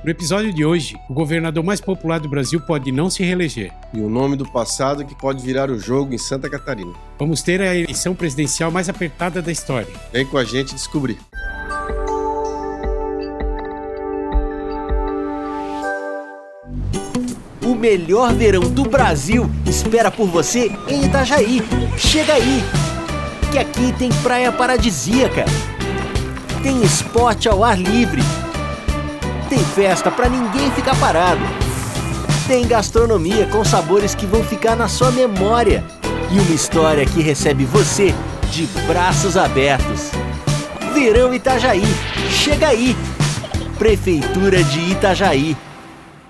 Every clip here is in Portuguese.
No episódio de hoje, o governador mais popular do Brasil pode não se reeleger. E o nome do passado que pode virar o jogo em Santa Catarina. Vamos ter a eleição presidencial mais apertada da história. Vem com a gente descobrir. O melhor verão do Brasil espera por você em Itajaí. Chega aí, que aqui tem praia paradisíaca, tem esporte ao ar livre, tem festa pra ninguém ficar parado, tem gastronomia com sabores que vão ficar na sua memória e uma história que recebe você de braços abertos. Verão Itajaí, chega aí! Prefeitura de Itajaí.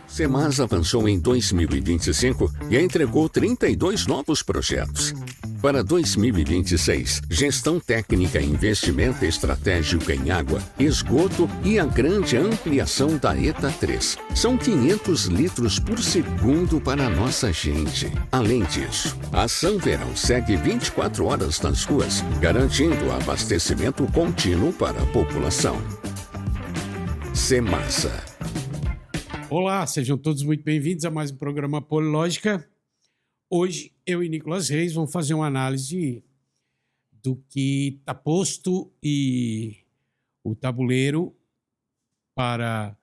Semasa avançou em 2025 e entregou 32 novos projetos. Para 2026, gestão técnica e investimento estratégico em água, esgoto e a grande ampliação da ETA 3. São 500 litros por segundo para a nossa gente. Além disso, a Ação Verão segue 24 horas nas ruas, garantindo abastecimento contínuo para a população. Semasa. Olá, sejam todos muito bem-vindos a mais um programa Polilógica. Hoje, eu e Nicolas Reis vamos fazer uma análise do que está posto e o tabuleiro para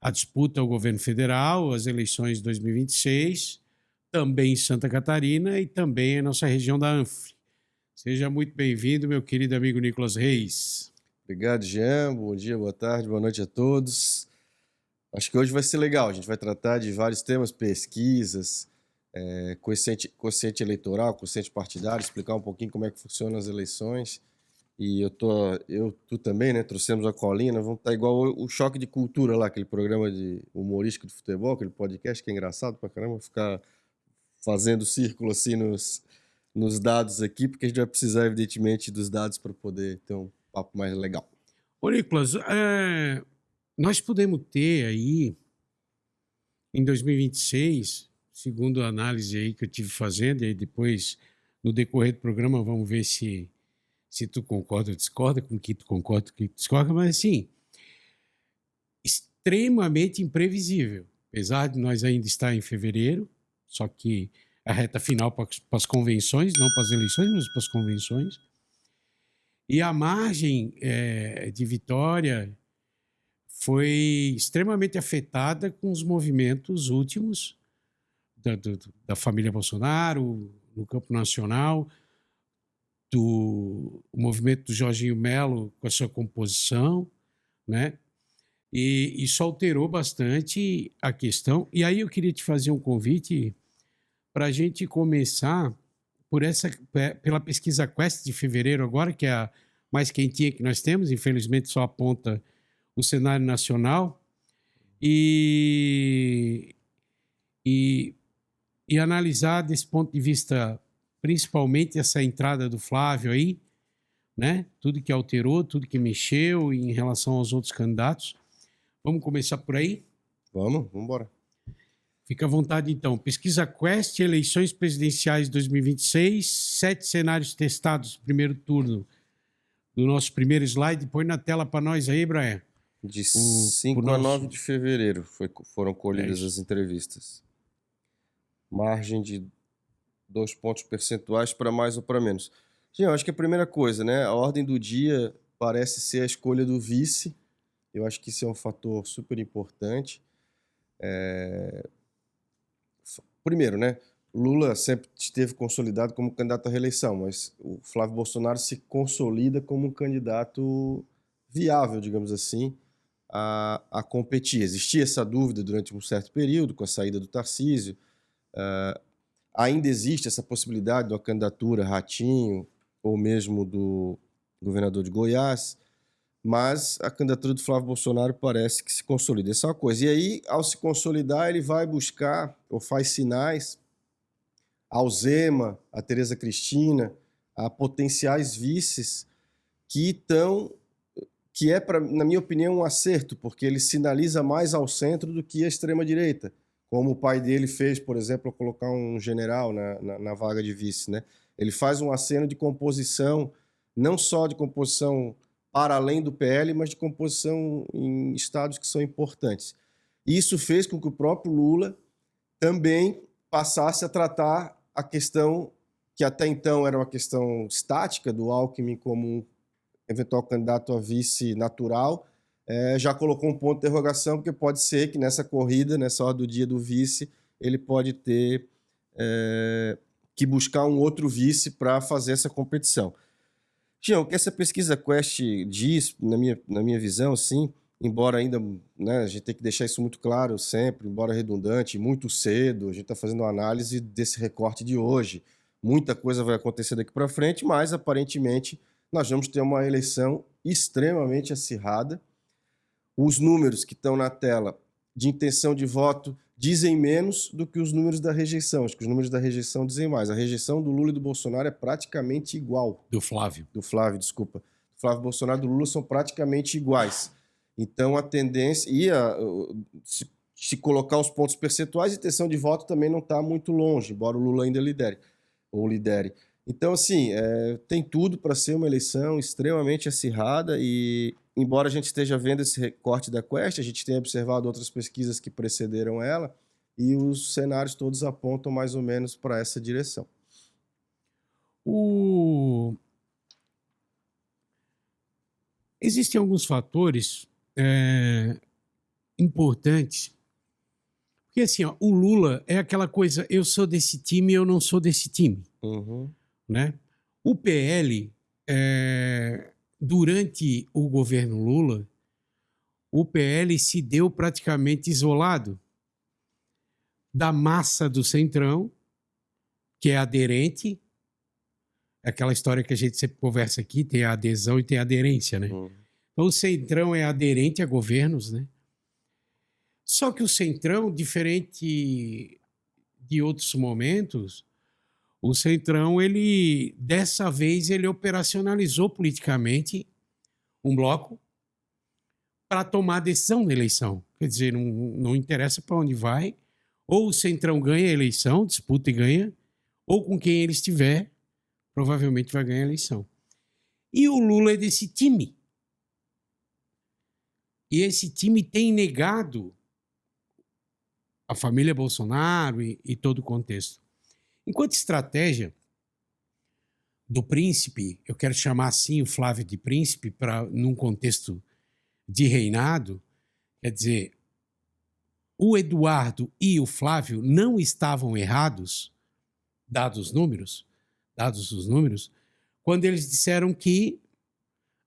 a disputa ao governo federal, as eleições de 2026, também em Santa Catarina e também a nossa região da Anfre. Seja muito bem-vindo, meu querido amigo Nicolas Reis. Obrigado, Jean. Bom dia, boa tarde, boa noite a todos. Acho que hoje vai ser legal. A gente vai tratar de vários temas, pesquisas, quociente eleitoral, quociente partidário, explicar um pouquinho como é que funcionam as eleições. E tu também, né? Trouxemos a colinha, nós vamos estar igual o Choque de Cultura lá, aquele programa de humorístico de futebol, aquele podcast que é engraçado pra caramba, ficar fazendo círculo assim nos dados aqui, porque a gente vai precisar, evidentemente, dos dados para poder ter um papo mais legal. Ô, Nicolas, nós podemos ter aí, em 2026, segundo a análise aí que eu tive fazendo, e aí depois, no decorrer do programa, vamos ver se tu concorda ou discorda, com o que tu concorda, com o que tu discorda, mas assim, extremamente imprevisível. Apesar de nós ainda estar em fevereiro, só que a reta final para as convenções, não para as eleições, mas para as convenções, e a margem de vitória foi extremamente afetada com os movimentos últimos da família Bolsonaro, no campo nacional, o movimento do Jorginho Melo com a sua composição, né? E isso alterou bastante a questão. E aí eu queria te fazer um convite para a gente começar pela pesquisa Quest de fevereiro agora, que é a mais quentinha que nós temos, infelizmente só aponta o cenário nacional, e analisar desse ponto de vista, principalmente essa entrada do Flávio aí, né? Tudo que alterou, tudo que mexeu em relação aos outros candidatos. Vamos começar por aí? Vamos embora. Fica à vontade, então. Pesquisa Quest, eleições presidenciais 2026, 7 cenários testados, primeiro turno do nosso primeiro slide. Põe na tela para nós aí, Brian. De 5 a 9 de fevereiro foram colhidas as entrevistas. Margem de 2 pontos percentuais para mais ou para menos. Gente, eu acho que a primeira coisa, né? A ordem do dia parece ser a escolha do vice. Eu acho que isso é um fator super importante. Primeiro, né? Lula sempre esteve consolidado como candidato à reeleição, mas o Flávio Bolsonaro se consolida como um candidato viável, digamos assim, a competir. Existia essa dúvida durante um certo período, com a saída do Tarcísio. Ainda existe essa possibilidade de uma candidatura Ratinho, ou mesmo do governador de Goiás, mas a candidatura do Flávio Bolsonaro parece que se consolida. Essa é uma coisa. E aí, ao se consolidar, ele vai buscar, ou faz sinais, ao Zema, a Tereza Cristina, a potenciais vices que na minha opinião, um acerto, porque ele sinaliza mais ao centro do que a extrema-direita, como o pai dele fez, por exemplo, ao colocar um general na vaga de vice, né? Ele faz um aceno de composição, não só de composição para além do PL, mas de composição em estados que são importantes. E isso fez com que o próprio Lula também passasse a tratar a questão que até então era uma questão estática do Alckmin como um eventual candidato a vice natural, já colocou um ponto de interrogação, porque pode ser que nessa corrida, nessa hora do dia do vice, ele pode ter que buscar um outro vice para fazer essa competição. Tião, o que essa pesquisa Quest diz, na minha visão, assim, embora ainda, né, a gente tem que deixar isso muito claro sempre, embora redundante, muito cedo, a gente está fazendo uma análise desse recorte de hoje. Muita coisa vai acontecer daqui para frente, mas aparentemente nós vamos ter uma eleição extremamente acirrada. Os números que estão na tela de intenção de voto dizem menos do que os números da rejeição. Acho que os números da rejeição dizem mais. A rejeição do Lula e do Bolsonaro é praticamente igual. Do Flávio, desculpa. Do Flávio Bolsonaro e do Lula são praticamente iguais. Então a tendência... se colocar os pontos percentuais, a intenção de voto também não está muito longe, embora o Lula ainda lidere. Então, assim, tem tudo para ser uma eleição extremamente acirrada e, embora a gente esteja vendo esse recorte da Quest, a gente tenha observado outras pesquisas que precederam ela e os cenários todos apontam mais ou menos para essa direção. Existem alguns fatores importantes. Porque assim, ó, o Lula é aquela coisa, eu sou desse time, eu não sou desse time. Uhum. Né? O PL, durante o governo Lula, o PL se deu praticamente isolado da massa do Centrão, que é aderente. Aquela história que a gente sempre conversa aqui, tem a adesão e tem a aderência, né? Uhum. Então o Centrão é aderente a governos, né? Só que o Centrão, diferente de outros momentos, o Centrão, dessa vez, ele operacionalizou politicamente um bloco para tomar decisão na eleição. Quer dizer, não interessa para onde vai, ou o Centrão ganha a eleição, disputa e ganha, ou com quem ele estiver, provavelmente vai ganhar a eleição. E o Lula é desse time. E esse time tem negado a família Bolsonaro e todo o contexto. Enquanto estratégia do príncipe, eu quero chamar assim o Flávio de príncipe, num contexto de reinado, quer dizer, o Eduardo e o Flávio não estavam errados, dados os números, quando eles disseram que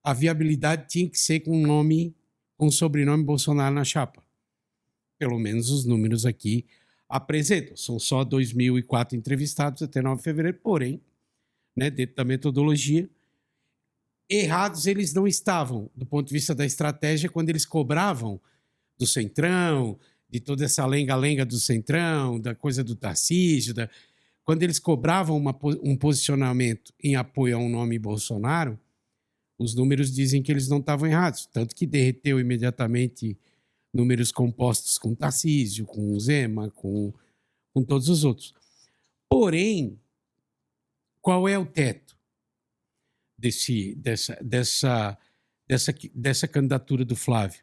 a viabilidade tinha que ser com um sobrenome Bolsonaro na chapa. Pelo menos os números aqui apresentam. São só 2.004 entrevistados até 9 de fevereiro, porém, né, dentro da metodologia, errados eles não estavam, do ponto de vista da estratégia, quando eles cobravam do Centrão, de toda essa lenga-lenga do Centrão, da coisa do Tarcísio, quando eles cobravam um posicionamento em apoio a um nome Bolsonaro, os números dizem que eles não estavam errados, tanto que derreteu imediatamente números compostos com Tarcísio, com Zema, com todos os outros. Porém, qual é o teto dessa candidatura do Flávio?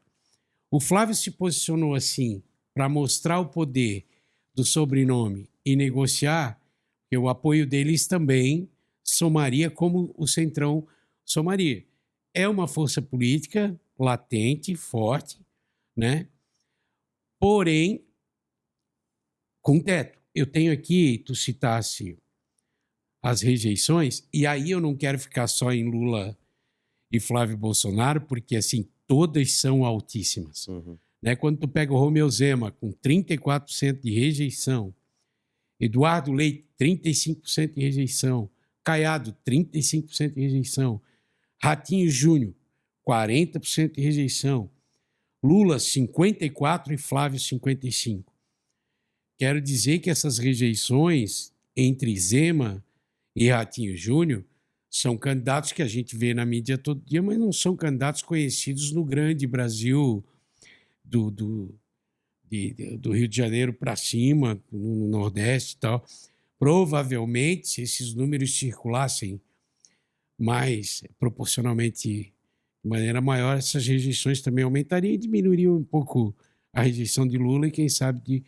O Flávio se posicionou assim para mostrar o poder do sobrenome e negociar, que o apoio deles também somaria como o Centrão somaria. É uma força política latente, forte, né? Porém, com teto. Eu tenho aqui, tu citasse as rejeições, e aí eu não quero ficar só em Lula e Flávio Bolsonaro, porque assim, todas são altíssimas. Uhum. Né? Quando tu pega o Romeu Zema com 34% de rejeição, Eduardo Leite, 35% de rejeição, Caiado, 35% de rejeição, Ratinho Júnior, 40% de rejeição, Lula, 54% e Flávio, 55%. Quero dizer que essas rejeições entre Zema e Ratinho Júnior são candidatos que a gente vê na mídia todo dia, mas não são candidatos conhecidos no grande Brasil do Rio de Janeiro para cima, no Nordeste e tal. Provavelmente, se esses números circulassem mais proporcionalmente de maneira maior, essas rejeições também aumentariam e diminuiriam um pouco a rejeição de Lula e, quem sabe,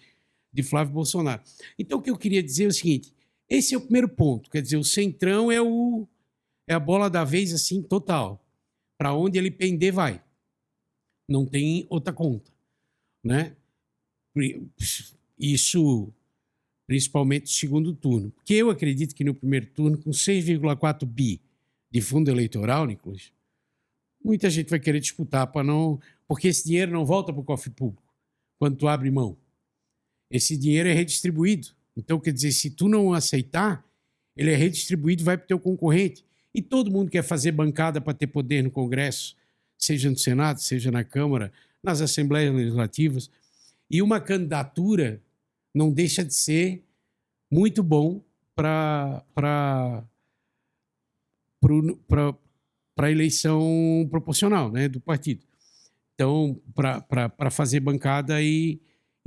de Flávio Bolsonaro. Então, o que eu queria dizer é o seguinte, esse é o primeiro ponto, quer dizer, o centrão é a bola da vez, assim, total. Para onde ele pender, vai. Não tem outra conta, né? Isso, principalmente no segundo turno. Porque eu acredito que no primeiro turno, com 6,4 bi de fundo eleitoral, Nicolas, muita gente vai querer disputar para não... Porque esse dinheiro não volta para o cofre público quando tu abre mão. Esse dinheiro é redistribuído. Então, quer dizer, se tu não aceitar, ele é redistribuído e vai para o teu concorrente. E todo mundo quer fazer bancada para ter poder no Congresso, seja no Senado, seja na Câmara, nas Assembleias Legislativas. E uma candidatura não deixa de ser muito bom para a eleição proporcional, né, do partido. Então, para fazer bancada e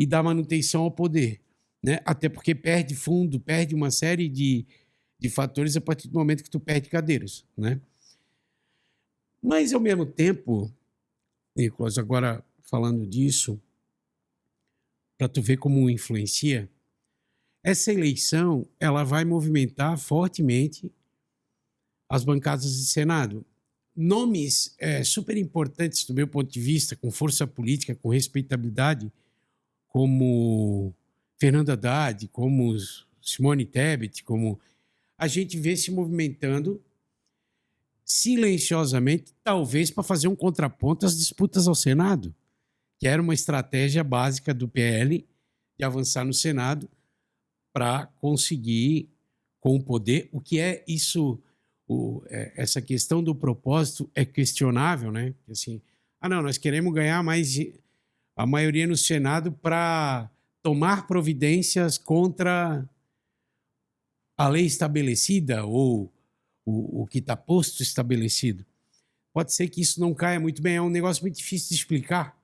dar manutenção ao poder, né? Até porque perde fundo, perde uma série de fatores a partir do momento que tu perde cadeiras, né? Mas, ao mesmo tempo, Nicolas, agora falando disso, para tu ver como influencia, essa eleição ela vai movimentar fortemente as bancadas de Senado. Nomes super importantes do meu ponto de vista, com força política, com respeitabilidade, como Fernando Haddad, como Simone Tebet, como a gente vê se movimentando silenciosamente, talvez para fazer um contraponto às disputas ao Senado, que era uma estratégia básica do PL de avançar no Senado para conseguir, com o poder, o que é isso... essa questão do propósito é questionável, né? Assim, não, nós queremos ganhar a maioria no Senado para tomar providências contra a lei estabelecida ou o que está posto estabelecido. Pode ser que isso não caia muito bem, é um negócio muito difícil de explicar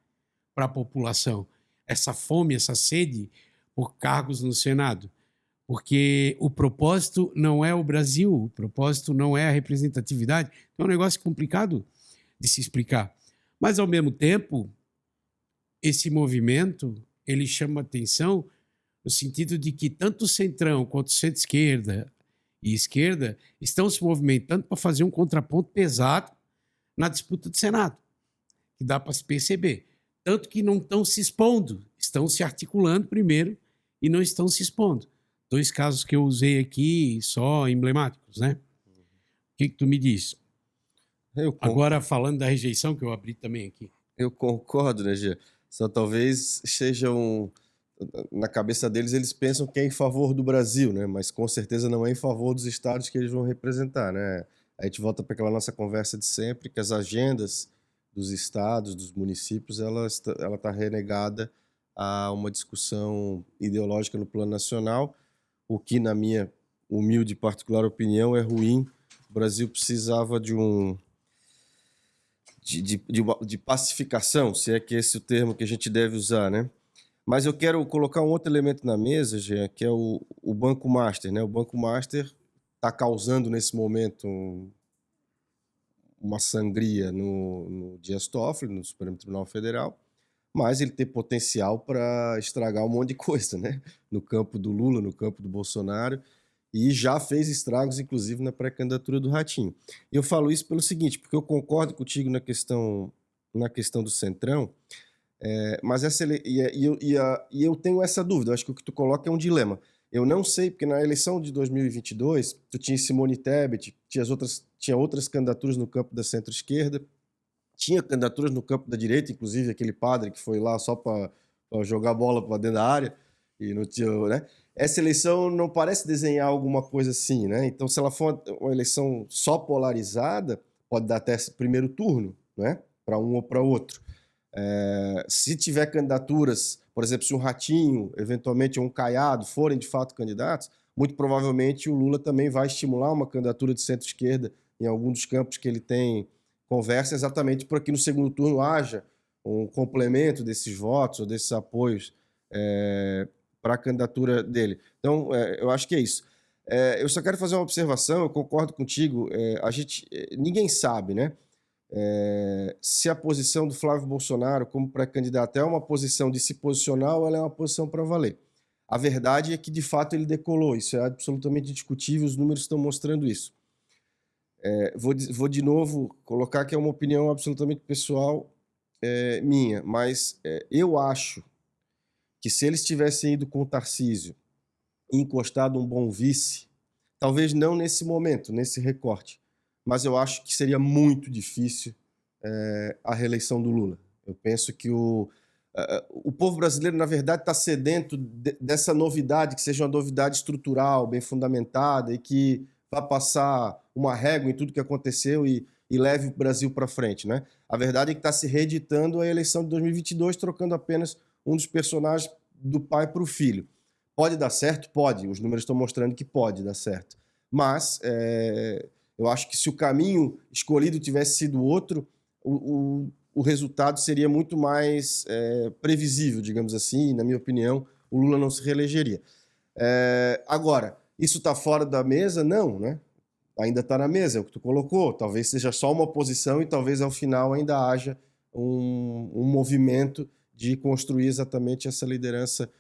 para a população, essa fome, essa sede por cargos no Senado. Porque o propósito não é o Brasil, o propósito não é a representatividade. É um negócio complicado de se explicar. Mas, ao mesmo tempo, esse movimento ele chama atenção no sentido de que tanto o centrão quanto o centro-esquerda e esquerda estão se movimentando para fazer um contraponto pesado na disputa do Senado, que dá para se perceber. Tanto que não estão se expondo, estão se articulando primeiro e não estão se expondo. 2 casos que eu usei aqui, só emblemáticos, né? O que tu me diz? Agora, falando da rejeição, que eu abri também aqui. Eu concordo, né, Gê? Só talvez sejam... Na cabeça deles, eles pensam que é em favor do Brasil, né? Mas com certeza não é em favor dos estados que eles vão representar, né? A gente volta para aquela nossa conversa de sempre, que as agendas dos estados, dos municípios, ela tá renegada a uma discussão ideológica no plano nacional, o que, na minha humilde e particular opinião, é ruim. O Brasil precisava de pacificação, se é que esse é o termo que a gente deve usar, né? Mas eu quero colocar um outro elemento na mesa, Jean, que é o Banco Master, né? O Banco Master está causando, nesse momento, uma sangria no Dias Toffoli, no Supremo Tribunal Federal, mas ele tem potencial para estragar um monte de coisa, né? No campo do Lula, no campo do Bolsonaro, e já fez estragos, inclusive, na pré-candidatura do Ratinho. E eu falo isso pelo seguinte, porque eu concordo contigo na questão do Centrão, mas eu tenho essa dúvida, eu acho que o que tu coloca é um dilema. Eu não sei, porque na eleição de 2022, tu tinha Simone Tebet, tinha outras candidaturas no campo da centro-esquerda, tinha candidaturas no campo da direita, inclusive aquele padre que foi lá só para jogar bola para dentro da área, e não tinha, né? Essa eleição não parece desenhar alguma coisa assim, né? Então, se ela for uma eleição só polarizada, pode dar até esse primeiro turno, né? Para um ou para outro. Se tiver candidaturas, por exemplo, se um Ratinho, eventualmente um Caiado, forem de fato candidatos, muito provavelmente o Lula também vai estimular uma candidatura de centro-esquerda em algum dos campos que ele tem conversa, exatamente para que no segundo turno haja um complemento desses votos ou desses apoios para a candidatura dele. Então, eu acho que é isso. Eu só quero fazer uma observação, eu concordo contigo, ninguém sabe, né? se a posição do Flávio Bolsonaro como pré-candidato é uma posição de se posicionar ou ela é uma posição para valer. A verdade é que, de fato, ele decolou. Isso é absolutamente indiscutível, os números estão mostrando isso. Vou de novo colocar que é uma opinião absolutamente pessoal minha, mas eu acho que se eles tivessem ido com o Tarcísio e encostado um bom vice, talvez não nesse momento, nesse recorte, mas eu acho que seria muito difícil a reeleição do Lula. Eu penso que o povo brasileiro, na verdade, está sedento dessa novidade, que seja uma novidade estrutural, bem fundamentada e que vá passar uma régua em tudo que aconteceu e leve o Brasil para frente, né? A verdade é que está se reeditando a eleição de 2022, trocando apenas um dos personagens do pai para o filho. Pode dar certo? Pode. Os números estão mostrando que pode dar certo. Mas eu acho que se o caminho escolhido tivesse sido outro, o resultado seria muito mais previsível, digamos assim, e, na minha opinião, o Lula não se reelegeria. Agora, isso está fora da mesa? Não, né? Ainda está na mesa, é o que tu colocou. Talvez seja só uma posição e talvez ao final ainda haja um movimento de construir exatamente essa liderança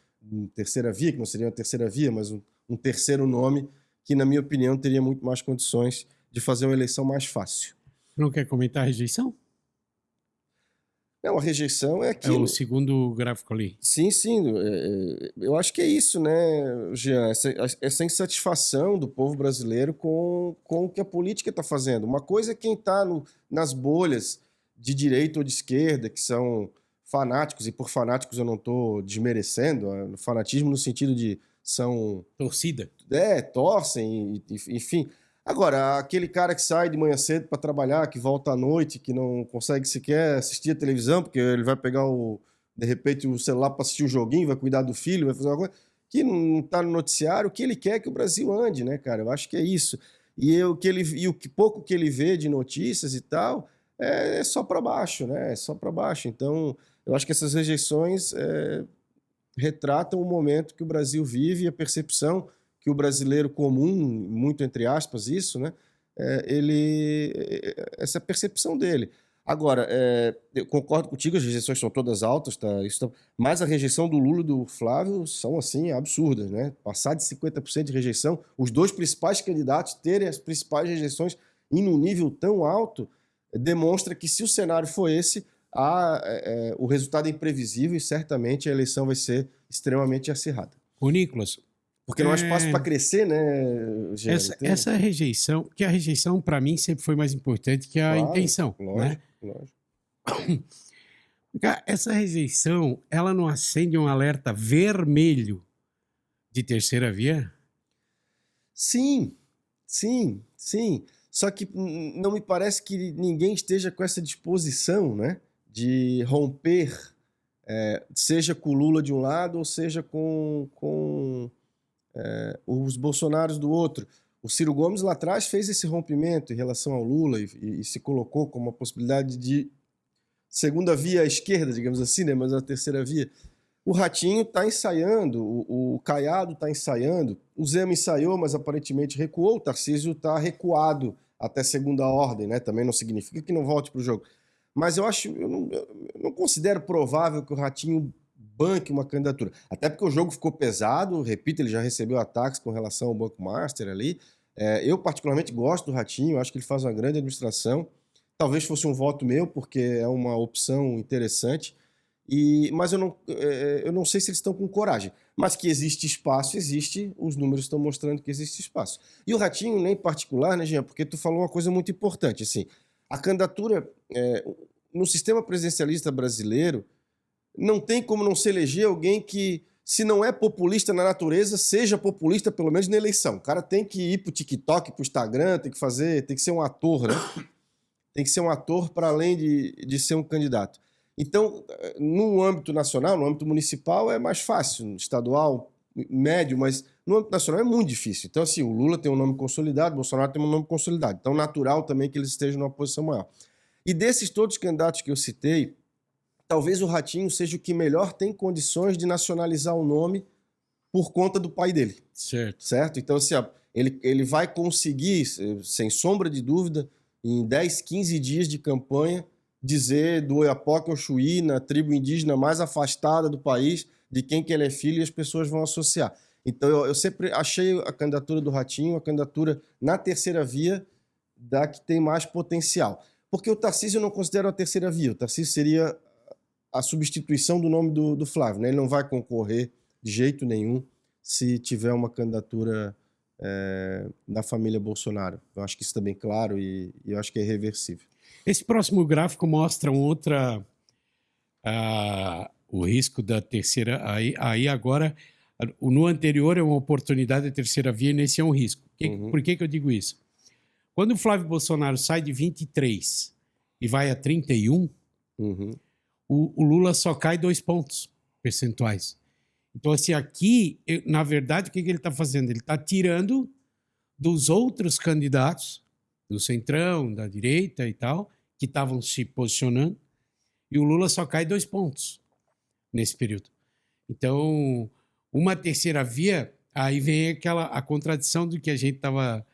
terceira via, que não seria uma terceira via, mas um terceiro nome que, na minha opinião, teria muito mais condições de fazer uma eleição mais fácil. Não quer comentar a rejeição? Não, a rejeição é aquilo. É o segundo gráfico ali. Sim. Eu acho que é isso, né, Jean? Essa insatisfação do povo brasileiro com o que a política está fazendo. Uma coisa é quem está nas bolhas de direita ou de esquerda, que são fanáticos, e por fanáticos eu não estou desmerecendo, fanatismo no sentido de são... Torcida. Torcem, enfim... Agora, aquele cara que sai de manhã cedo para trabalhar, que volta à noite, que não consegue sequer assistir a televisão, porque ele vai pegar, de repente, o celular para assistir o joguinho, vai cuidar do filho, vai fazer uma coisa, que não está no noticiário, o que ele quer é que o Brasil ande, né, cara? Eu acho que é isso. E o pouco que ele vê de notícias e tal, é só para baixo, né? É só para baixo. Então, eu acho que essas rejeições retratam o momento que o Brasil vive e a percepção que o brasileiro comum, muito entre aspas isso, né? Essa percepção dele. Agora, eu concordo contigo, as rejeições são todas altas, tá? Mas a rejeição do Lula e do Flávio são, assim, absurdas, né? Passar de 50% de rejeição, os dois principais candidatos terem as principais rejeições em um nível tão alto, demonstra que, se o cenário for esse, o resultado é imprevisível e certamente a eleição vai ser extremamente acirrada. Ô, Nicolas... Porque não há espaço para crescer, né, Gênesis? Essa rejeição, que a rejeição para mim sempre foi mais importante que a intenção, lógico, né? Lógico. Essa rejeição, ela não acende um alerta vermelho de terceira via? Sim. Só que não me parece que ninguém esteja com essa disposição, né, de romper, seja com o Lula de um lado ou seja com os bolsonaros do outro. O Ciro Gomes lá atrás fez esse rompimento em relação ao Lula e se colocou como uma possibilidade de segunda via à esquerda, digamos assim, né? Mas a terceira via. O Ratinho está ensaiando, o Caiado está ensaiando, o Zema ensaiou, mas aparentemente recuou, o Tarcísio está recuado até segunda ordem, né? Também não significa que não volte para o jogo. Mas eu não considero provável que o Ratinho banque uma candidatura. Até porque o jogo ficou pesado, repito, ele já recebeu ataques com relação ao Banco Master ali. Eu particularmente gosto do Ratinho, acho que ele faz uma grande administração. Talvez fosse um voto meu, porque é uma opção interessante. Mas eu não sei se eles estão com coragem. Mas que existe espaço, existe. Os números estão mostrando que existe espaço. E o Ratinho, nem em particular, né, Jean? Porque tu falou uma coisa muito importante. Assim, a candidatura no sistema presidencialista brasileiro não tem como não se eleger alguém que, se não é populista na natureza, seja populista pelo menos na eleição. O cara tem que ir pro TikTok, pro Instagram, tem que ser um ator, né? Tem que ser um ator para além de ser um candidato. Então, no âmbito nacional, no âmbito municipal é mais fácil, estadual, médio, mas no âmbito nacional é muito difícil. Então, assim, o Lula tem um nome consolidado, o Bolsonaro tem um nome consolidado. Então, natural também que eles estejam numa posição maior. E desses todos os candidatos que eu citei, talvez o Ratinho seja o que melhor tem condições de nacionalizar o nome por conta do pai dele. Certo. Certo? Então, assim, ele vai conseguir, sem sombra de dúvida, em 10, 15 dias de campanha, dizer do Oiapoque ao Chuí, na tribo indígena mais afastada do país, de quem que ele é filho, e as pessoas vão associar. Então, eu sempre achei a candidatura do Ratinho, a candidatura na terceira via, da que tem mais potencial. Porque o Tarcísio eu não considero a terceira via. O Tarcísio seria a substituição do nome do Flávio, né? Ele não vai concorrer de jeito nenhum se tiver uma candidatura da família Bolsonaro. Eu acho que isso está bem claro e eu acho que é irreversível. Esse próximo gráfico mostra o risco da terceira. Aí agora, no anterior é uma oportunidade da terceira via e nesse é um risco. Por que eu digo isso? Quando o Flávio Bolsonaro sai de 23 e vai a 31, o Lula só cai 2 pontos percentuais. Então, assim, aqui, na verdade, o que ele está fazendo? Ele está tirando dos outros candidatos, do centrão, da direita e tal, que estavam se posicionando, e o Lula só cai 2 pontos nesse período. Então, uma terceira via, aí vem a contradição do que a gente estava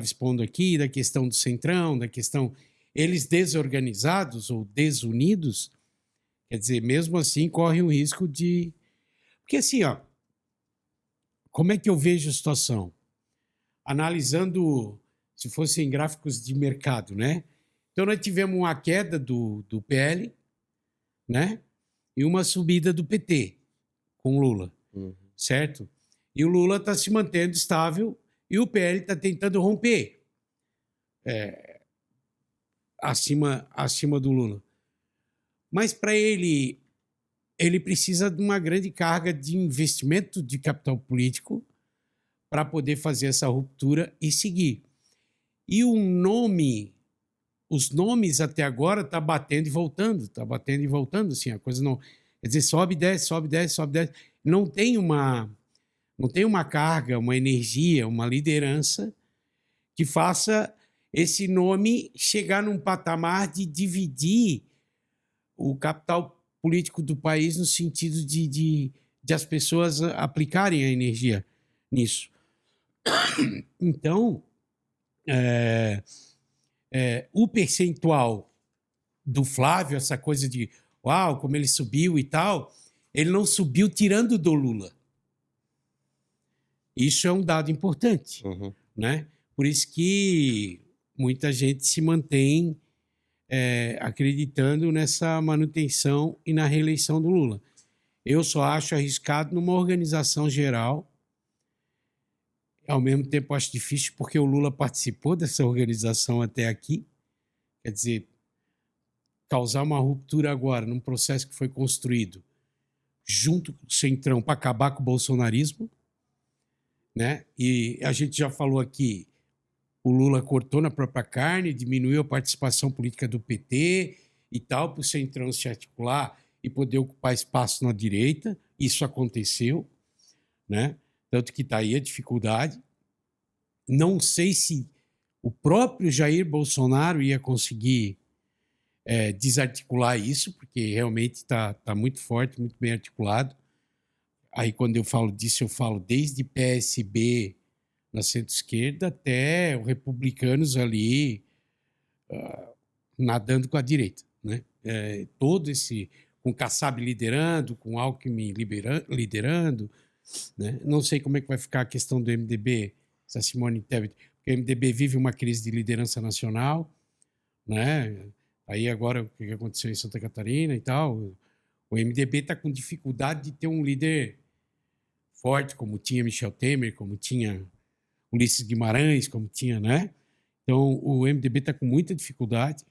expondo aqui, da questão do centrão, da questão... Eles desorganizados ou desunidos, quer dizer, mesmo assim, corre o risco de... Porque assim, ó, como é que eu vejo a situação? Analisando, se fossem gráficos de mercado, né? Então, nós tivemos uma queda do PL, né? E uma subida do PT com o Lula, certo? E o Lula está se mantendo estável e o PL está tentando romper acima do Lula. Mas para ele precisa de uma grande carga de investimento de capital político para poder fazer essa ruptura e seguir. E os nomes até agora estão batendo e voltando, assim, a coisa não... Quer dizer, sobe, desce, sobe, desce, sobe, desce. Não tem uma carga, uma energia, uma liderança que faça esse nome chegar num patamar de dividir o capital político do país no sentido de as pessoas aplicarem a energia nisso. Então, o percentual do Flávio, essa coisa de uau, como ele subiu e tal, ele não subiu tirando do Lula. Isso é um dado importante, né? Por isso que muita gente se mantém acreditando nessa manutenção e na reeleição do Lula. Eu só acho arriscado numa organização geral. Ao mesmo tempo, acho difícil porque o Lula participou dessa organização até aqui. Quer dizer, causar uma ruptura agora num processo que foi construído junto com o Centrão para acabar com o bolsonarismo, né? E a gente já falou aqui, o Lula cortou na própria carne, diminuiu a participação política do PT e tal, para o Centrão se articular e poder ocupar espaço na direita. Isso aconteceu, né? Tanto que está aí a dificuldade. Não sei se o próprio Jair Bolsonaro ia conseguir desarticular isso, porque realmente está muito forte, muito bem articulado. Aí, quando eu falo disso, eu falo desde PSB na centro-esquerda até os republicanos ali nadando com a direita, né? Todo esse... com Kassab liderando, com Alckmin liderando, né? Não sei como é que vai ficar a questão do MDB, essa Simone Tebet, porque o MDB vive uma crise de liderança nacional, né? Aí agora o que aconteceu em Santa Catarina e tal, o MDB está com dificuldade de ter um líder forte, como tinha Michel Temer, como tinha Ulisses Guimarães, como tinha, né? Então o MDB está com muita dificuldade,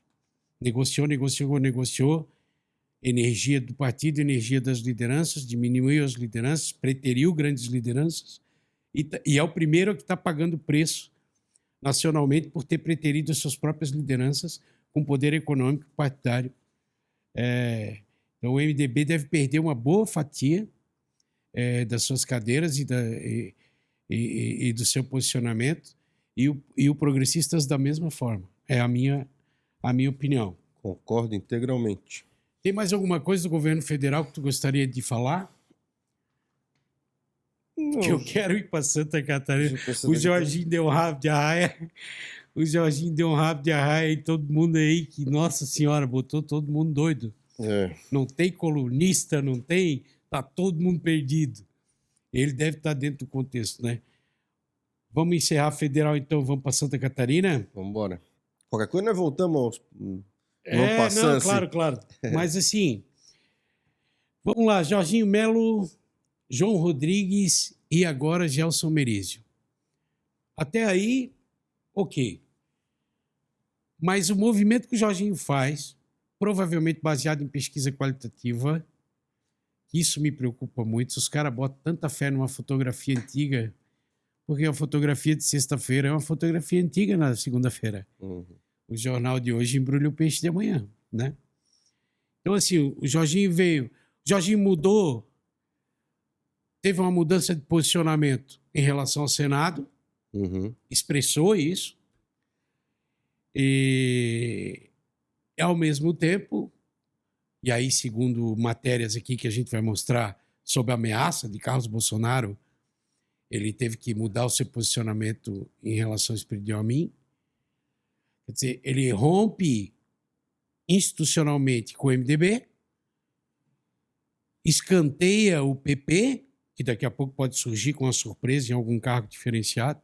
negociou, energia do partido, energia das lideranças, diminuiu as lideranças, preteriu grandes lideranças e é o primeiro que está pagando preço nacionalmente por ter preterido as suas próprias lideranças com poder econômico partidário. Então o MDB deve perder uma boa fatia das suas cadeiras e do seu posicionamento e o Progressistas da mesma forma. É a minha opinião. Concordo integralmente. Tem mais alguma coisa do governo federal que tu gostaria de falar? Não. Que eu quero ir para Santa Catarina. O Jorginho deu rabo de arraia. O Jorginho deu um rabo de arraia em todo mundo aí, que, nossa senhora, botou todo mundo doido. É. Não tem colunista, não tem... Tá todo mundo perdido. Ele deve estar dentro do contexto, né? Vamos encerrar a federal, então. Vamos para Santa Catarina? Vamos embora. Qualquer coisa, nós voltamos aos... Não, claro, claro. Mas assim, vamos lá. Jorginho Melo, João Rodrigues e agora Gelson Merizio. Até aí, ok. Mas o movimento que o Jorginho faz, provavelmente baseado em pesquisa qualitativa, isso me preocupa muito. Os caras botam tanta fé numa fotografia antiga, porque a fotografia de sexta-feira é uma fotografia antiga na segunda-feira. Uhum. O jornal de hoje embrulha o peixe de amanhã, né? Então, assim, o Jorginho veio... O Jorginho mudou, teve uma mudança de posicionamento em relação ao Senado, Uhum. expressou isso, e ao mesmo tempo, e aí, segundo matérias aqui que a gente vai mostrar sobre a ameaça de Carlos Bolsonaro, ele teve que mudar o seu posicionamento em relação ao Espírito de Amin. Quer dizer, ele rompe institucionalmente com o MDB, escanteia o PP, que daqui a pouco pode surgir com uma surpresa em algum cargo diferenciado,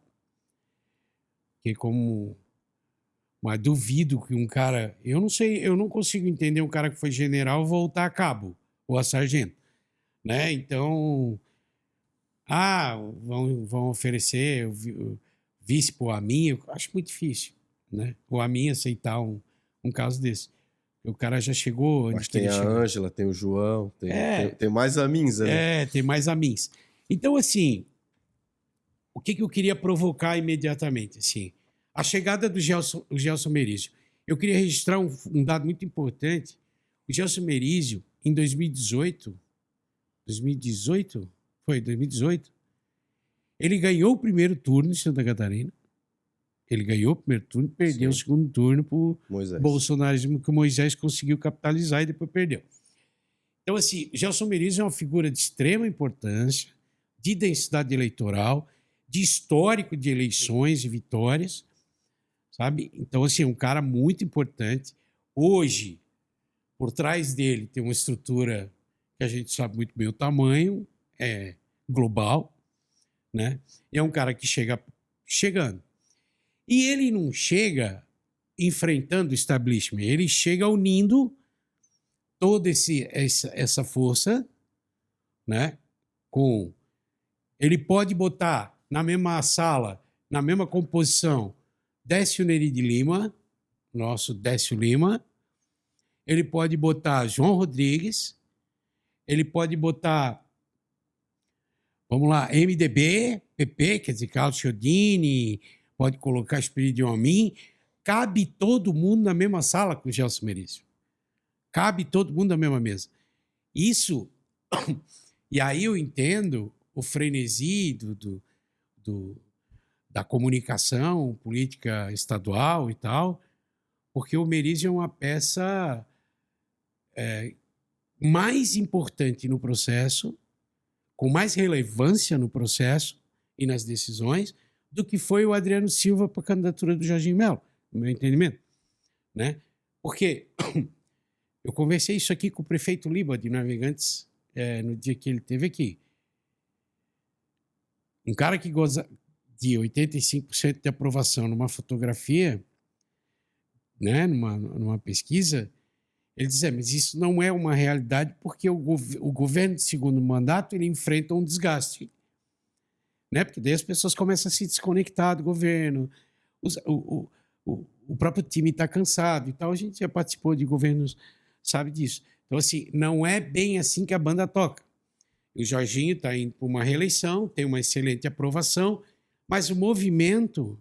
que como... Mas duvido que um cara... Eu não sei, eu não consigo entender um cara que foi general voltar a cabo ou a sargento, né? Então... vão oferecer vice para o Amin, eu acho muito difícil, né? O Amin aceitar um caso desse. O cara já chegou... Mas tem a Ângela, tem o João, tem mais Amins, né? Tem mais Amins. Então, assim, o que eu queria provocar imediatamente? Assim, a chegada do Gelson Merizio. Eu queria registrar um dado muito importante. O Gelson Merizio, em 2018, foi 2018, ele ganhou o primeiro turno em Santa Catarina. Ele ganhou o primeiro turno, perdeu o segundo turno para o bolsonarismo que o Moisés conseguiu capitalizar e depois perdeu. Então, assim, Gelson Merizio é uma figura de extrema importância, de densidade eleitoral, de histórico de eleições e vitórias, sabe? Então, assim, é um cara muito importante. Hoje, por trás dele tem uma estrutura que a gente sabe muito bem o tamanho, é global, né? E é um cara que chegando. E ele não chega enfrentando o establishment, ele chega unindo toda essa força, né? Ele pode botar na mesma sala, na mesma composição, Décio Neri de Lima, nosso Décio Lima, ele pode botar João Rodrigues, ele pode botar, vamos lá, MDB, PP, quer dizer, Carlos Chiodini, pode colocar Espírito Amin, cabe todo mundo na mesma sala com o Gelson Merizio. Cabe todo mundo na mesma mesa. Isso, e aí eu entendo o frenesi da comunicação política estadual e tal, porque o Merizio é uma peça mais importante no processo, com mais relevância no processo e nas decisões, do que foi o Adriano Silva para a candidatura do Jorginho Melo, no meu entendimento, né? Porque eu conversei isso aqui com o prefeito Liba de Navegantes no dia que ele esteve aqui. Um cara que goza de 85% de aprovação numa fotografia, né, numa pesquisa, ele diz, mas isso não é uma realidade porque o governo de segundo mandato ele enfrenta um desgaste. Né? Porque daí as pessoas começam a se desconectar do governo, o próprio time está cansado e tal. A gente já participou de governos, sabe disso. Então, assim, não é bem assim que a banda toca. O Jorginho está indo para uma reeleição, tem uma excelente aprovação, mas o movimento,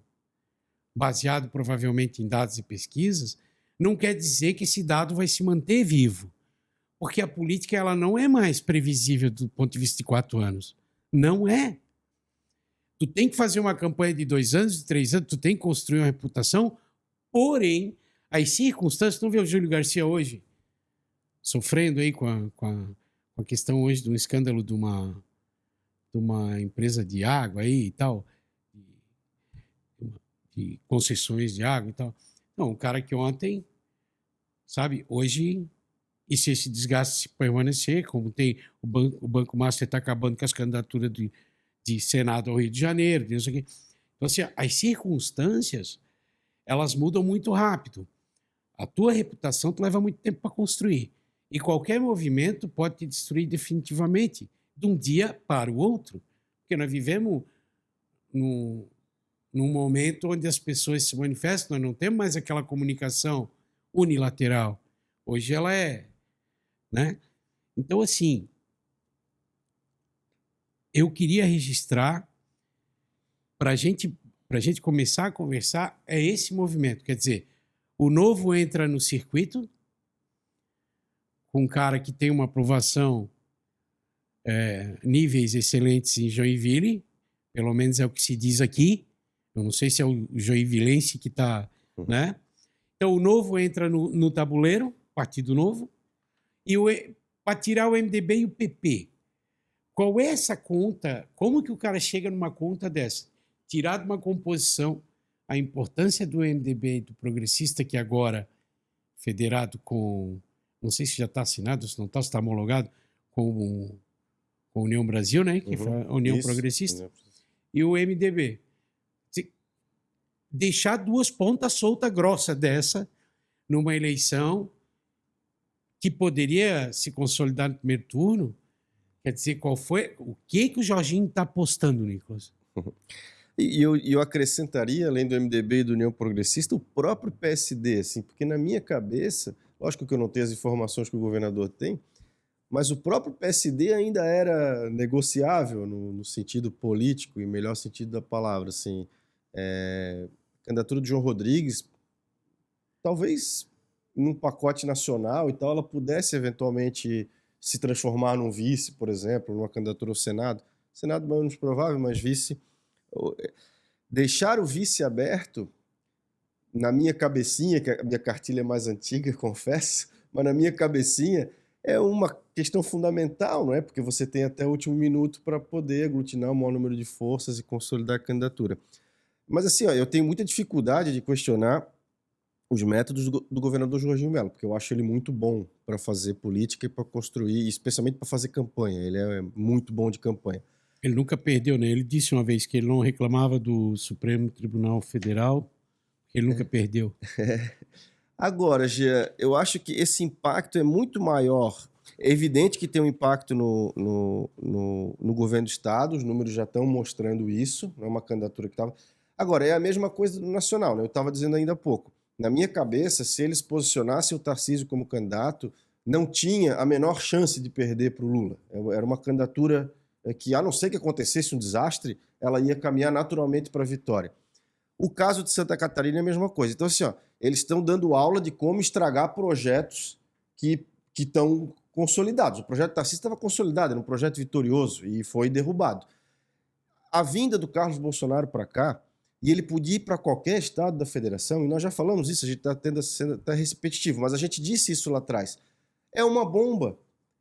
baseado provavelmente em dados e pesquisas, não quer dizer que esse dado vai se manter vivo. Porque a política ela não é mais previsível do ponto de vista de 4 anos. Não é. Tu tem que fazer uma campanha de 2 anos, de 3 anos, tu tem que construir uma reputação, porém, as circunstâncias... Não vê o Júlio Garcia hoje sofrendo aí com a questão hoje de um escândalo de uma empresa de água aí e tal, de concessões de água e tal. Não, um cara que ontem, sabe, hoje, e se esse desgaste se permanecer, como tem o Banco Master está acabando com as candidaturas de Senado ao Rio de Janeiro, não sei o quê. Então, assim, as circunstâncias, elas mudam muito rápido. A tua reputação tu leva muito tempo para construir. E qualquer movimento pode te destruir definitivamente, de um dia para o outro. Porque nós vivemos num momento onde as pessoas se manifestam, nós não temos mais aquela comunicação unilateral. Hoje ela é, né? Então, assim, eu queria registrar para a gente começar a conversar é esse movimento. Quer dizer, o Novo entra no circuito com um cara que tem uma aprovação níveis excelentes em Joinville, pelo menos é o que se diz aqui. Eu não sei se é o joinvilense que está, né? Então o Novo entra no tabuleiro, Partido Novo, e para tirar o MDB e o PP. Qual é essa conta? Como que o cara chega numa conta dessa? Tirar de uma composição a importância do MDB e do progressista, que agora federado com, não sei se já está assinado, se não está, se está homologado com a União Brasil, né? Que foi a União Progressista. E o MDB. Deixar duas pontas solta grossa dessa numa eleição que poderia se consolidar no primeiro turno. Quer dizer, o que o Jorginho está apostando, Nicolas? E eu acrescentaria, além do MDB e do União Progressista, o próprio PSD, assim, porque na minha cabeça, lógico que eu não tenho as informações que o governador tem, mas o próprio PSD ainda era negociável no sentido político e melhor sentido da palavra, assim. A candidatura de João Rodrigues, talvez num pacote nacional e tal, ela pudesse eventualmente se transformar num vice, por exemplo, numa candidatura ao Senado. Senado é menos provável, mas vice. Deixar o vice aberto, na minha cabecinha, que a minha cartilha é mais antiga, confesso, mas na minha cabecinha é uma questão fundamental, não é? Porque você tem até o último minuto para poder aglutinar o maior número de forças e consolidar a candidatura. Mas assim, eu tenho muita dificuldade de questionar os métodos do governador Jorginho Melo, porque eu acho ele muito bom para fazer política e para construir, especialmente para fazer campanha. Ele é muito bom de campanha. Ele nunca perdeu, né? Ele disse uma vez que ele não reclamava do Supremo Tribunal Federal, que ele nunca perdeu. Agora, Gia, eu acho que esse impacto é muito maior. É evidente que tem um impacto no governo do Estado, os números já estão mostrando isso, não é uma candidatura que estava... Agora, é a mesma coisa do Nacional, né? Eu estava dizendo ainda há pouco. Na minha cabeça, se eles posicionassem o Tarcísio como candidato, não tinha a menor chance de perder para o Lula. Era uma candidatura que, a não ser que acontecesse um desastre, ela ia caminhar naturalmente para a vitória. O caso de Santa Catarina é a mesma coisa. Então, assim, eles estão dando aula de como estragar projetos que estão consolidados. O projeto Tarcísio estava consolidado, era um projeto vitorioso e foi derrubado. A vinda do Carlos Bolsonaro para cá, e ele podia ir para qualquer estado da federação, e nós já falamos isso, a gente está tendo sendo até repetitivo, mas a gente disse isso lá atrás. É uma bomba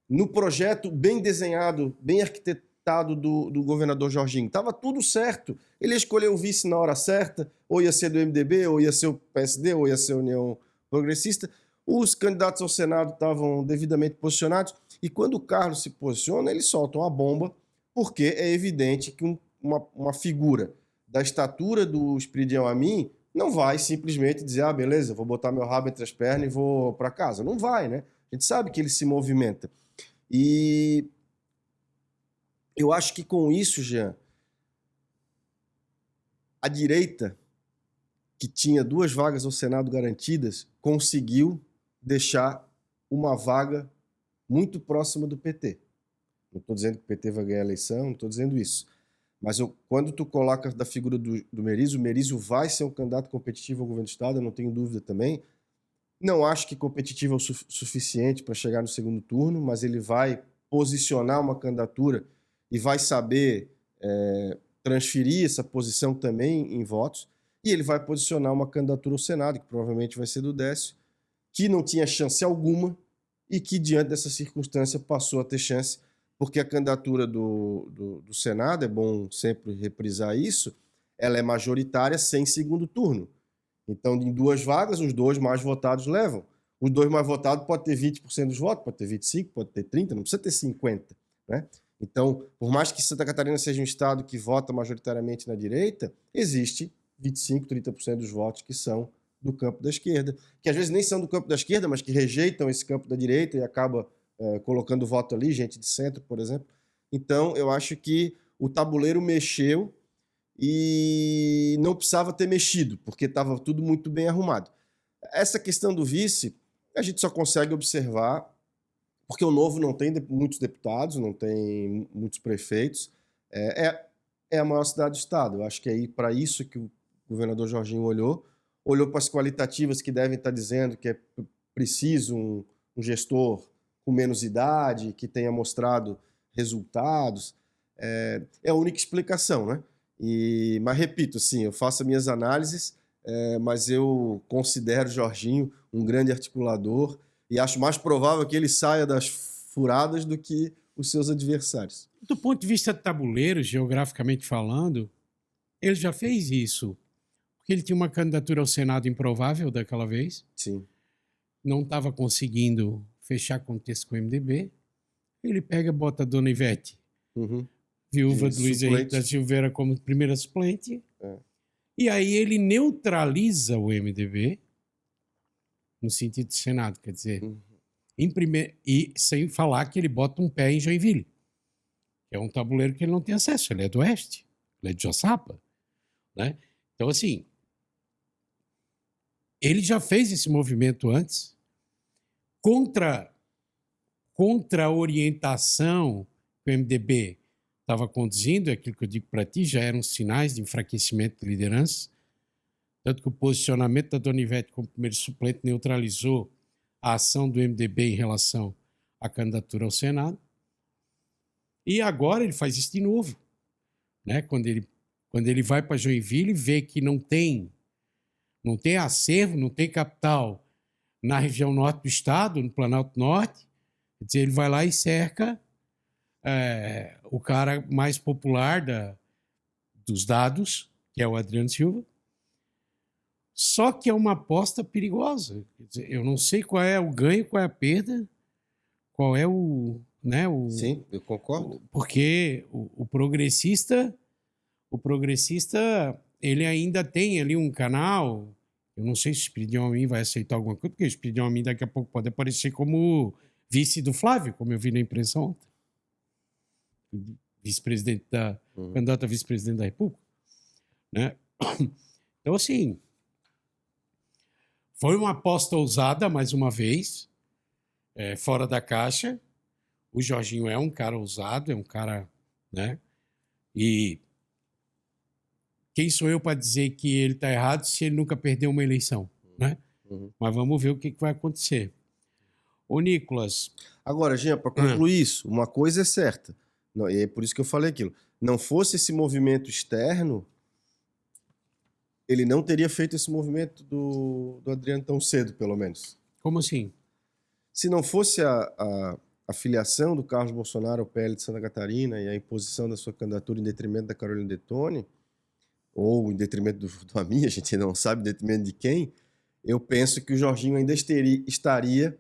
no projeto bem desenhado, bem arquitetado do governador Jorginho. Estava tudo certo. Ele escolheu o vice na hora certa, ou ia ser do MDB, ou ia ser o PSD, ou ia ser a União Progressista. Os candidatos ao Senado estavam devidamente posicionados, e quando o Carlos se posiciona, eles soltam a bomba, porque é evidente que uma figura da estatura do Espiridião Amin não vai simplesmente dizer, beleza, vou botar meu rabo entre as pernas e vou para casa. Não vai, né? A gente sabe que ele se movimenta. E eu acho que com isso, Jean, a direita, que tinha 2 vagas ao Senado garantidas, conseguiu deixar uma vaga muito próxima do PT. Não estou dizendo que o PT vai ganhar a eleição, não estou dizendo isso. Mas quando tu coloca da figura do Merizio, o Merizio vai ser um candidato competitivo ao governo do Estado, eu não tenho dúvida também. Não acho que competitivo é o suficiente para chegar no segundo turno, mas ele vai posicionar uma candidatura e vai saber transferir essa posição também em votos. E ele vai posicionar uma candidatura ao Senado, que provavelmente vai ser do Décio, que não tinha chance alguma e que, diante dessa circunstância, passou a ter chance, porque a candidatura do Senado, é bom sempre reprisar isso, ela é majoritária sem segundo turno. Então, em 2 vagas, os 2 mais votados levam. Os 2 mais votados pode ter 20% dos votos, pode ter 25%, pode ter 30%, não precisa ter 50%. Né? Então, por mais que Santa Catarina seja um estado que vota majoritariamente na direita, existe 25%, 30% dos votos que são do campo da esquerda, que às vezes nem são do campo da esquerda, mas que rejeitam esse campo da direita e acaba colocando voto ali, gente de centro, por exemplo. Então, eu acho que o tabuleiro mexeu e não precisava ter mexido, porque estava tudo muito bem arrumado. Essa questão do vice, a gente só consegue observar porque o Novo não tem muitos deputados, não tem muitos prefeitos, é a maior cidade do estado. Eu acho que é para isso que o governador Jorginho olhou para as qualitativas que devem estar dizendo que é preciso um gestor com menos idade, que tenha mostrado resultados. É a única explicação, né? Mas repito, sim, eu faço as minhas análises, mas eu considero Jorginho um grande articulador e acho mais provável que ele saia das furadas do que os seus adversários. Do ponto de vista tabuleiro, geograficamente falando, ele já fez isso. Porque ele tinha uma candidatura ao Senado improvável daquela vez. Sim. Não estava conseguindo fechar contexto com o MDB. Ele pega e bota a Dona Ivete, viúva do Luiz Henrique da Silveira, como primeira suplente. E aí ele neutraliza o MDB no sentido de Senado, quer dizer, e sem falar que ele bota um pé em Joinville, que é um tabuleiro que ele não tem acesso, ele é do Oeste, ele é de Joçapa, né? Então, assim, ele já fez esse movimento antes contra a orientação que o MDB estava conduzindo, é aquilo que eu digo para ti, já eram sinais de enfraquecimento de liderança. Tanto que o posicionamento da Dona Ivete como primeiro suplente neutralizou a ação do MDB em relação à candidatura ao Senado. E agora ele faz isso de novo. Né? Quando ele vai para Joinville e vê que não tem acervo, não tem capital na região norte do estado, no Planalto Norte, quer dizer, ele vai lá e cerca o cara mais popular dos dados, que é o Adriano Silva. Só que é uma aposta perigosa. Quer dizer, eu não sei qual é o ganho, qual é a perda, qual é o... Né, Sim, eu concordo. Porque o progressista, ele ainda tem ali um canal. Eu não sei se o Espírito Amin vai aceitar alguma coisa, porque o Espírito Amin daqui a pouco pode aparecer como vice do Flávio, como eu vi na imprensa ontem. Vice-presidente candidato a vice-presidente da República. Né? Então, assim... Foi uma aposta ousada, mais uma vez, fora da caixa. O Jorginho é um cara ousado, é um cara... Né? E quem sou eu para dizer que ele está errado se ele nunca perdeu uma eleição? Né? Mas vamos ver o que vai acontecer. Ô, Nicolas... Agora, Jean, para concluir isso, uma coisa é certa, e é por isso que eu falei aquilo. Não fosse esse movimento externo... ele não teria feito esse movimento do Adriano tão cedo, pelo menos. Como assim? Se não fosse a filiação do Carlos Bolsonaro ao PL de Santa Catarina e a imposição da sua candidatura em detrimento da Carolina Detoni, ou em detrimento do Amin, a gente não sabe em detrimento de quem, eu penso que o Jorginho ainda estaria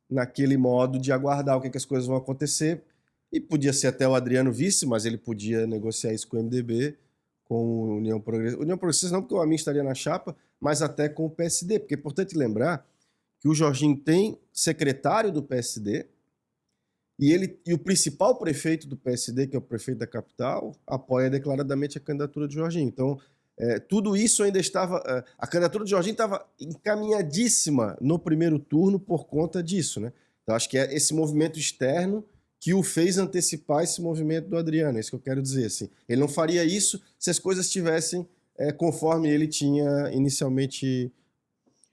naquele modo de aguardar o que as coisas vão acontecer, e podia ser até o Adriano vice, mas ele podia negociar isso com o MDB, com a União Progressista. União Progressista não, porque o Amin estaria na chapa, mas até com o PSD, porque é importante lembrar que o Jorginho tem secretário do PSD e o principal prefeito do PSD, que é o prefeito da capital, apoia declaradamente a candidatura de Jorginho. Então, tudo isso ainda estava... a candidatura de Jorginho estava encaminhadíssima no primeiro turno por conta disso, né? Então, acho que é esse movimento externo que o fez antecipar esse movimento do Adriano, é isso que eu quero dizer. Assim. Ele não faria isso se as coisas estivessem conforme ele tinha inicialmente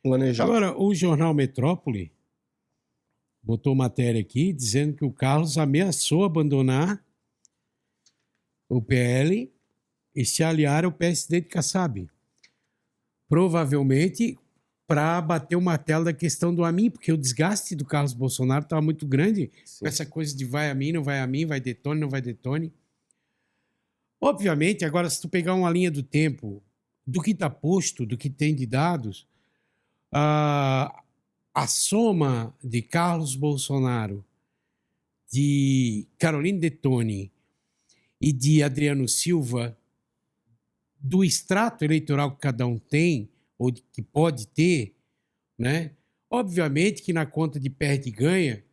planejado. Agora, o jornal Metrópole botou matéria aqui dizendo que o Carlos ameaçou abandonar o PL e se aliar ao PSD de Kassab. Provavelmente para bater o martelo da questão do Amin, porque o desgaste do Carlos Bolsonaro estava muito grande. Sim. Com essa coisa de vai Amin, não vai Amin, vai Detone, não vai Detone. Obviamente, agora, se tu pegar uma linha do tempo do que está posto, do que tem de dados, a soma de Carlos Bolsonaro, de Caroline Detoni e de Adriano Silva, do extrato eleitoral que cada um tem, ou que pode ter, né? Obviamente que na conta de perde e ganha,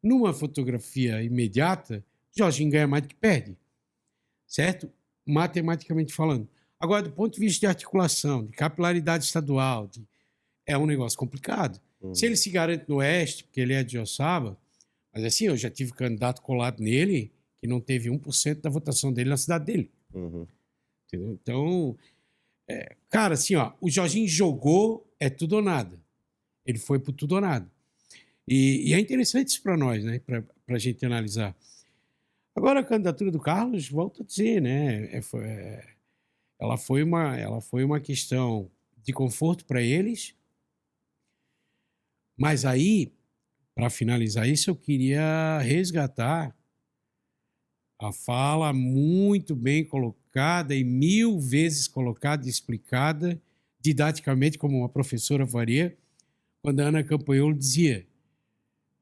numa fotografia imediata, Jorginho ganha mais do que perde, certo? Matematicamente falando. Agora, do ponto de vista de articulação, de capilaridade estadual, é um negócio complicado. Se ele se garante no Oeste, porque ele é de Oçaba, mas assim, eu já tive candidato colado nele que não teve 1% da votação dele na cidade dele. Entendeu? Então, cara, assim, ó, o Jorginho jogou tudo ou nada. Ele foi pro tudo ou nada. E é interessante isso para nós, né? Para a gente analisar. Agora, a candidatura do Carlos, volto a dizer, né? Ela foi uma questão de conforto para eles. Mas aí, para finalizar isso, eu queria resgatar a fala muito bem colocada e 1000 vezes colocada e explicada didaticamente, como uma professora faria, quando a Ana Campanholo dizia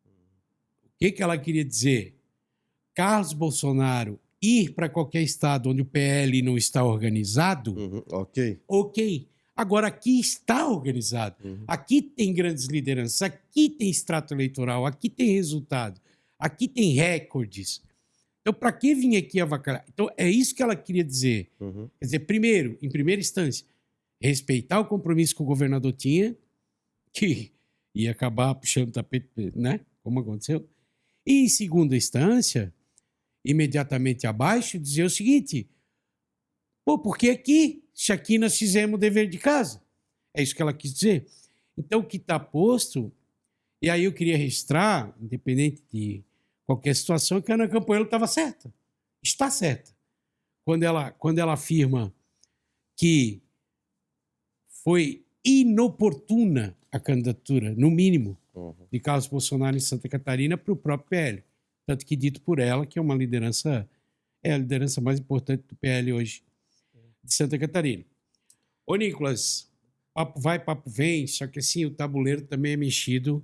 o que ela queria dizer. Carlos Bolsonaro ir para qualquer estado onde o PL não está organizado, ok. Agora, aqui está organizado. Aqui tem grandes lideranças, aqui tem extrato eleitoral, aqui tem resultado, aqui tem recordes. Então, para que vir aqui avacalhar? Então, é isso que ela queria dizer. Quer dizer, primeiro, em primeira instância, respeitar o compromisso que o governador tinha, que ia acabar puxando o tapete, né? Como aconteceu. E, em segunda instância, imediatamente abaixo, dizer o seguinte: pô, porque aqui, se aqui nós fizemos o dever de casa. É isso que ela quis dizer. Então, o que está posto, e aí eu queria registrar, independente de qualquer situação, que a Ana Campanholo estava certa. Está certa. Quando ela afirma que foi inoportuna a candidatura, no mínimo, de Carlos Bolsonaro em Santa Catarina para o próprio PL. Tanto que dito por ela que é uma liderança, é a liderança mais importante do PL hoje de Santa Catarina. Ô, Nicolas, papo vai, papo vem, só que assim, o tabuleiro também é mexido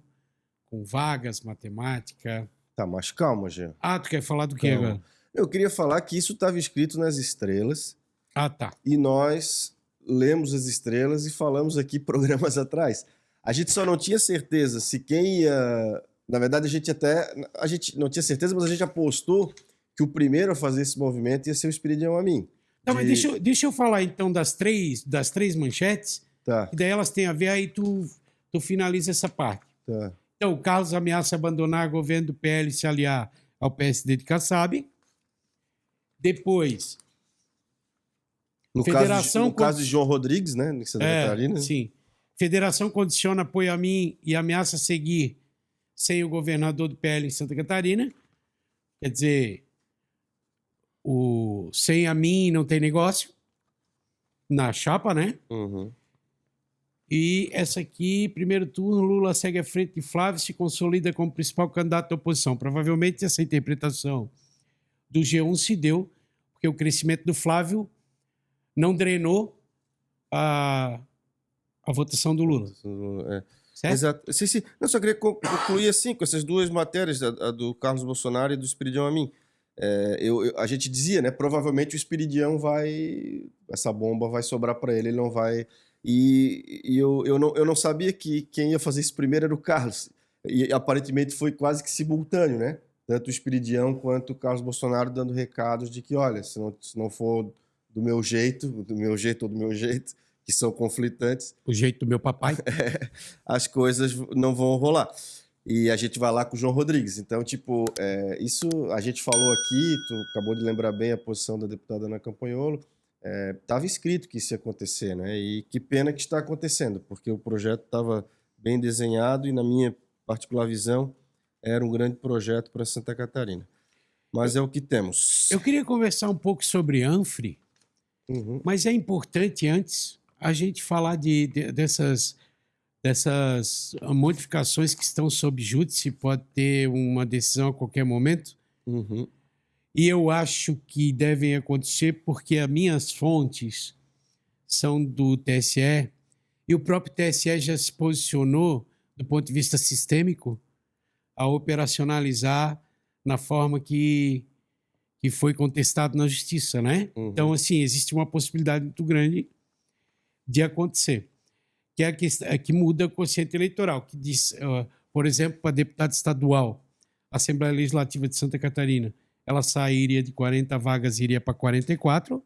com vagas, matemática. Tá, mas calma, Jean. Tu quer falar do que agora? Eu queria falar que isso estava escrito nas estrelas. Tá. E nós lemos as estrelas e falamos aqui programas atrás. A gente só não tinha certeza se quem ia... Na verdade, a gente não tinha certeza, mas a gente apostou que o primeiro a fazer esse movimento ia ser o Espiridião Amin. Tá, mas deixa eu falar então das três manchetes, Tá. que daí elas têm a ver, aí tu finaliza essa parte. Tá. Então, o Carlos ameaça abandonar o governo do PL e se aliar ao PSD de Kassab. Depois, No caso de João Rodrigues, né? Em Santa Catarina. Sim. Federação condiciona apoio a mim e ameaça seguir sem o governador do PL em Santa Catarina. Quer dizer, sem a mim não tem negócio. Na chapa, né? E essa aqui, primeiro turno, Lula segue à frente de Flávio e se consolida como principal candidato da oposição. Provavelmente essa interpretação do G1 se deu porque o crescimento do Flávio não drenou a votação do Lula. Certo? Exato. Sim. Eu só queria concluir assim, com essas duas matérias, a do Carlos Bolsonaro e do Espiridião Amin. A gente dizia, né? Provavelmente o Espiridião essa bomba vai sobrar para ele não vai... E eu não sabia que quem ia fazer isso primeiro era o Carlos. E aparentemente foi quase que simultâneo, né? Tanto o Espiridião quanto o Carlos Bolsonaro dando recados de que, olha, se não for do meu jeito ou do meu jeito, que são conflitantes... O jeito do meu papai. As coisas não vão rolar. E a gente vai lá com o João Rodrigues. Então, isso a gente falou aqui, tu acabou de lembrar bem a posição da deputada Ana Campanholo, estava escrito que isso ia acontecer, né? E que pena que está acontecendo, porque o projeto estava bem desenhado e, na minha particular visão, era um grande projeto para Santa Catarina. Mas é o que temos. Eu queria conversar um pouco sobre Anfre, mas é importante antes a gente falar dessas modificações que estão sob júdice, pode ter uma decisão a qualquer momento. E eu acho que devem acontecer porque as minhas fontes são do TSE e o próprio TSE já se posicionou, do ponto de vista sistêmico, a operacionalizar na forma que foi contestado na justiça, né? Uhum. Então, assim, existe uma possibilidade muito grande de acontecer, que é a questão, que muda o quociente eleitoral, que diz, por exemplo, para deputado estadual, Assembleia Legislativa de Santa Catarina, ela sairia de 40 vagas, iria para 44,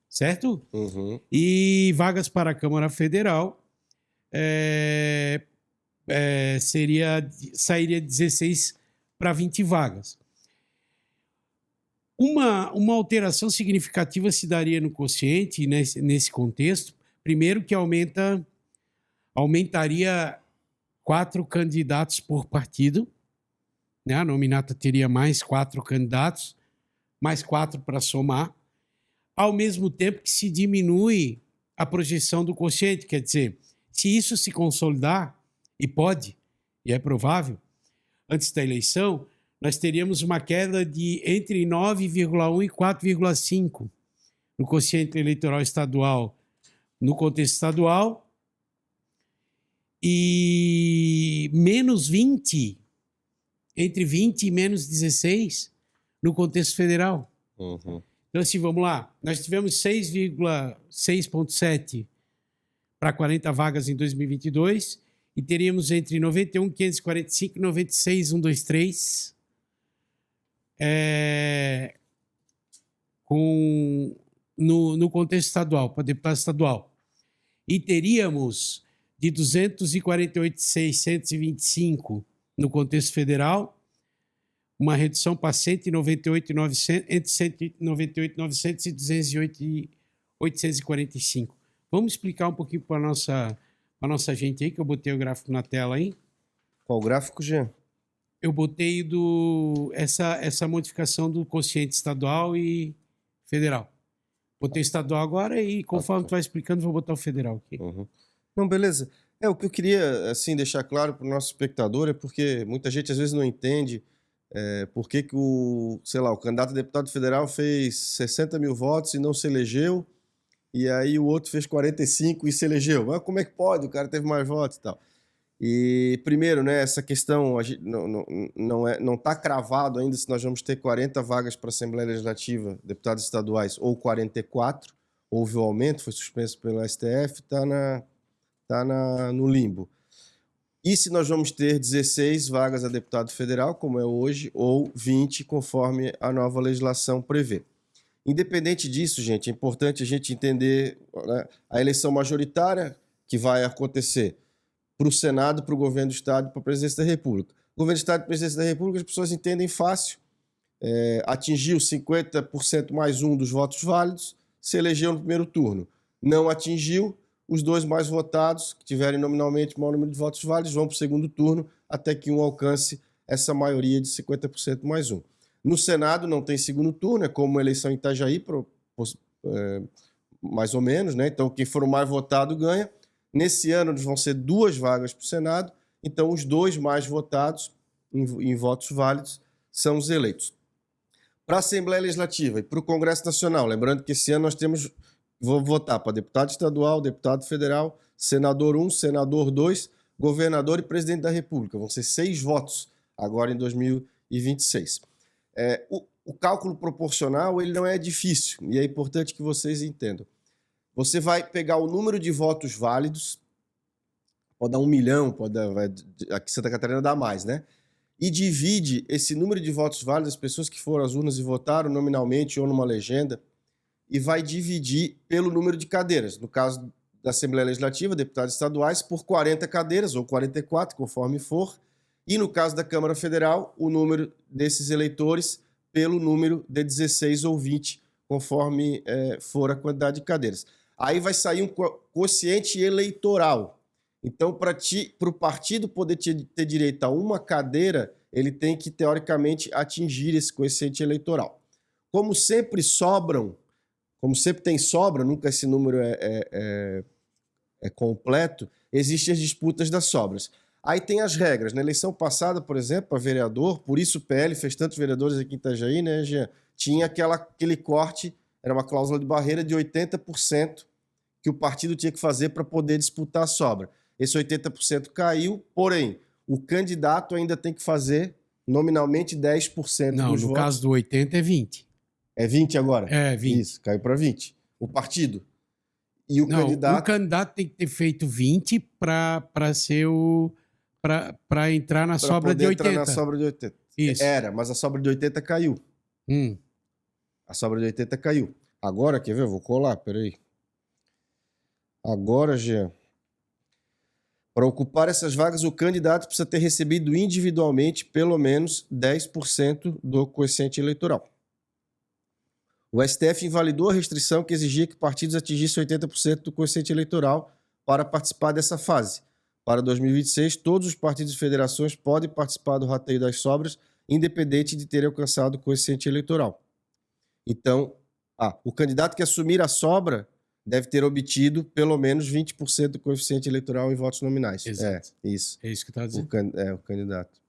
certo? Uhum. E vagas para a Câmara Federal sairia de 16 para 20 vagas. Uma alteração significativa se daria no quociente nesse contexto. Primeiro que aumentaria 4 candidatos por partido, né? A nominata teria mais 4 candidatos, mais 4 para somar, ao mesmo tempo que se diminui a projeção do quociente. Quer dizer, se isso se consolidar, e pode, e é provável, antes da eleição, nós teríamos uma queda de entre 9,1 e 4,5 no quociente eleitoral estadual, no contexto estadual, e menos 20, entre 20 e menos 16 no contexto federal. Uhum. Então, assim, vamos lá. Nós tivemos 6,7 para 40 vagas em 2022 e teríamos entre 91.545 e 96.123 no contexto estadual, para deputado estadual. E teríamos de 248.625 no contexto federal, uma redução para 198.900, entre 198.900 e 208.845. Vamos explicar um pouquinho para a nossa gente aí, que eu botei o gráfico na tela aí. Qual gráfico, Jean? Eu botei essa modificação do quociente estadual e federal. Botei estadual agora e, conforme tu vai explicando, vou botar o federal aqui. Uhum. Não, beleza. O que eu queria assim, deixar claro para o nosso espectador é porque muita gente às vezes não entende por que o candidato a deputado federal fez 60 mil votos e não se elegeu, e aí o outro fez 45 e se elegeu. Mas como é que pode? O cara teve mais votos e tal. E, primeiro, né, essa questão não está cravado ainda se nós vamos ter 40 vagas para a Assembleia Legislativa, deputados estaduais, ou 44. Houve o aumento, foi suspenso pelo STF, está no limbo. E se nós vamos ter 16 vagas a deputado federal, como é hoje, ou 20, conforme a nova legislação prevê. Independente disso, gente, é importante a gente entender, né, a eleição majoritária que vai acontecer para o Senado, para o governo do Estado e para a presidência da República. O governo do Estado e a presidência da República, as pessoas entendem fácil. Atingiu 50% mais um dos votos válidos, se elegeu no primeiro turno. Não atingiu, os dois mais votados, que tiverem nominalmente o maior número de votos válidos, vão para o segundo turno, até que um alcance essa maioria de 50% mais um. No Senado não tem segundo turno, é como a eleição em Itajaí, mais ou menos, né? Então quem for o mais votado ganha. Nesse ano vão ser 2 vagas para o Senado, então os 2 mais votados em votos válidos são os eleitos. Para a Assembleia Legislativa e para o Congresso Nacional, lembrando que esse ano nós vou votar para deputado estadual, deputado federal, senador 1, senador 2, governador e presidente da República. Vão ser 6 votos agora em 2026. O cálculo proporcional ele não é difícil e é importante que vocês entendam. Você vai pegar o número de votos válidos, pode dar 1 milhão, aqui em Santa Catarina dá mais, né? E divide esse número de votos válidos, as pessoas que foram às urnas e votaram nominalmente ou numa legenda, e vai dividir pelo número de cadeiras. No caso da Assembleia Legislativa, deputados estaduais, por 40 cadeiras, ou 44, conforme for. E no caso da Câmara Federal, o número desses eleitores pelo número de 16 ou 20, conforme for a quantidade de cadeiras. Aí vai sair um quociente eleitoral. Então, para o partido poder ter direito a uma cadeira, ele tem que, teoricamente, atingir esse quociente eleitoral. Como sempre tem sobra, nunca esse número é completo, existem as disputas das sobras. Aí tem as regras. Na eleição passada, por exemplo, para vereador, por isso o PL fez tantos vereadores aqui em Itajaí, né, Jean? Tinha aquele corte, era uma cláusula de barreira de 80% que o partido tinha que fazer para poder disputar a sobra. Esse 80% caiu, porém, o candidato ainda tem que fazer nominalmente 10% Não, dos no votos. caso do 80 é 20. É 20 agora? É, 20. Isso, caiu para 20. O partido. E o Não, candidato... o candidato tem que ter feito 20 para ser o... para entrar na Para sobra de poder 80. entrar na sobra de 80. Isso. Era, mas a sobra de 80 caiu. A sobra de 80 caiu. Agora, quer ver? Eu vou colar, peraí. Agora, Jean, para ocupar essas vagas, o candidato precisa ter recebido individualmente pelo menos 10% do quociente eleitoral. O STF invalidou a restrição que exigia que partidos atingissem 80% do quociente eleitoral para participar dessa fase. Para 2026, todos os partidos e federações podem participar do rateio das sobras, independente de terem alcançado o quociente eleitoral. Então, o candidato que assumir a sobra deve ter obtido pelo menos 20% do coeficiente eleitoral em votos nominais. Exato. É, isso. É isso que está dizendo. O candidato.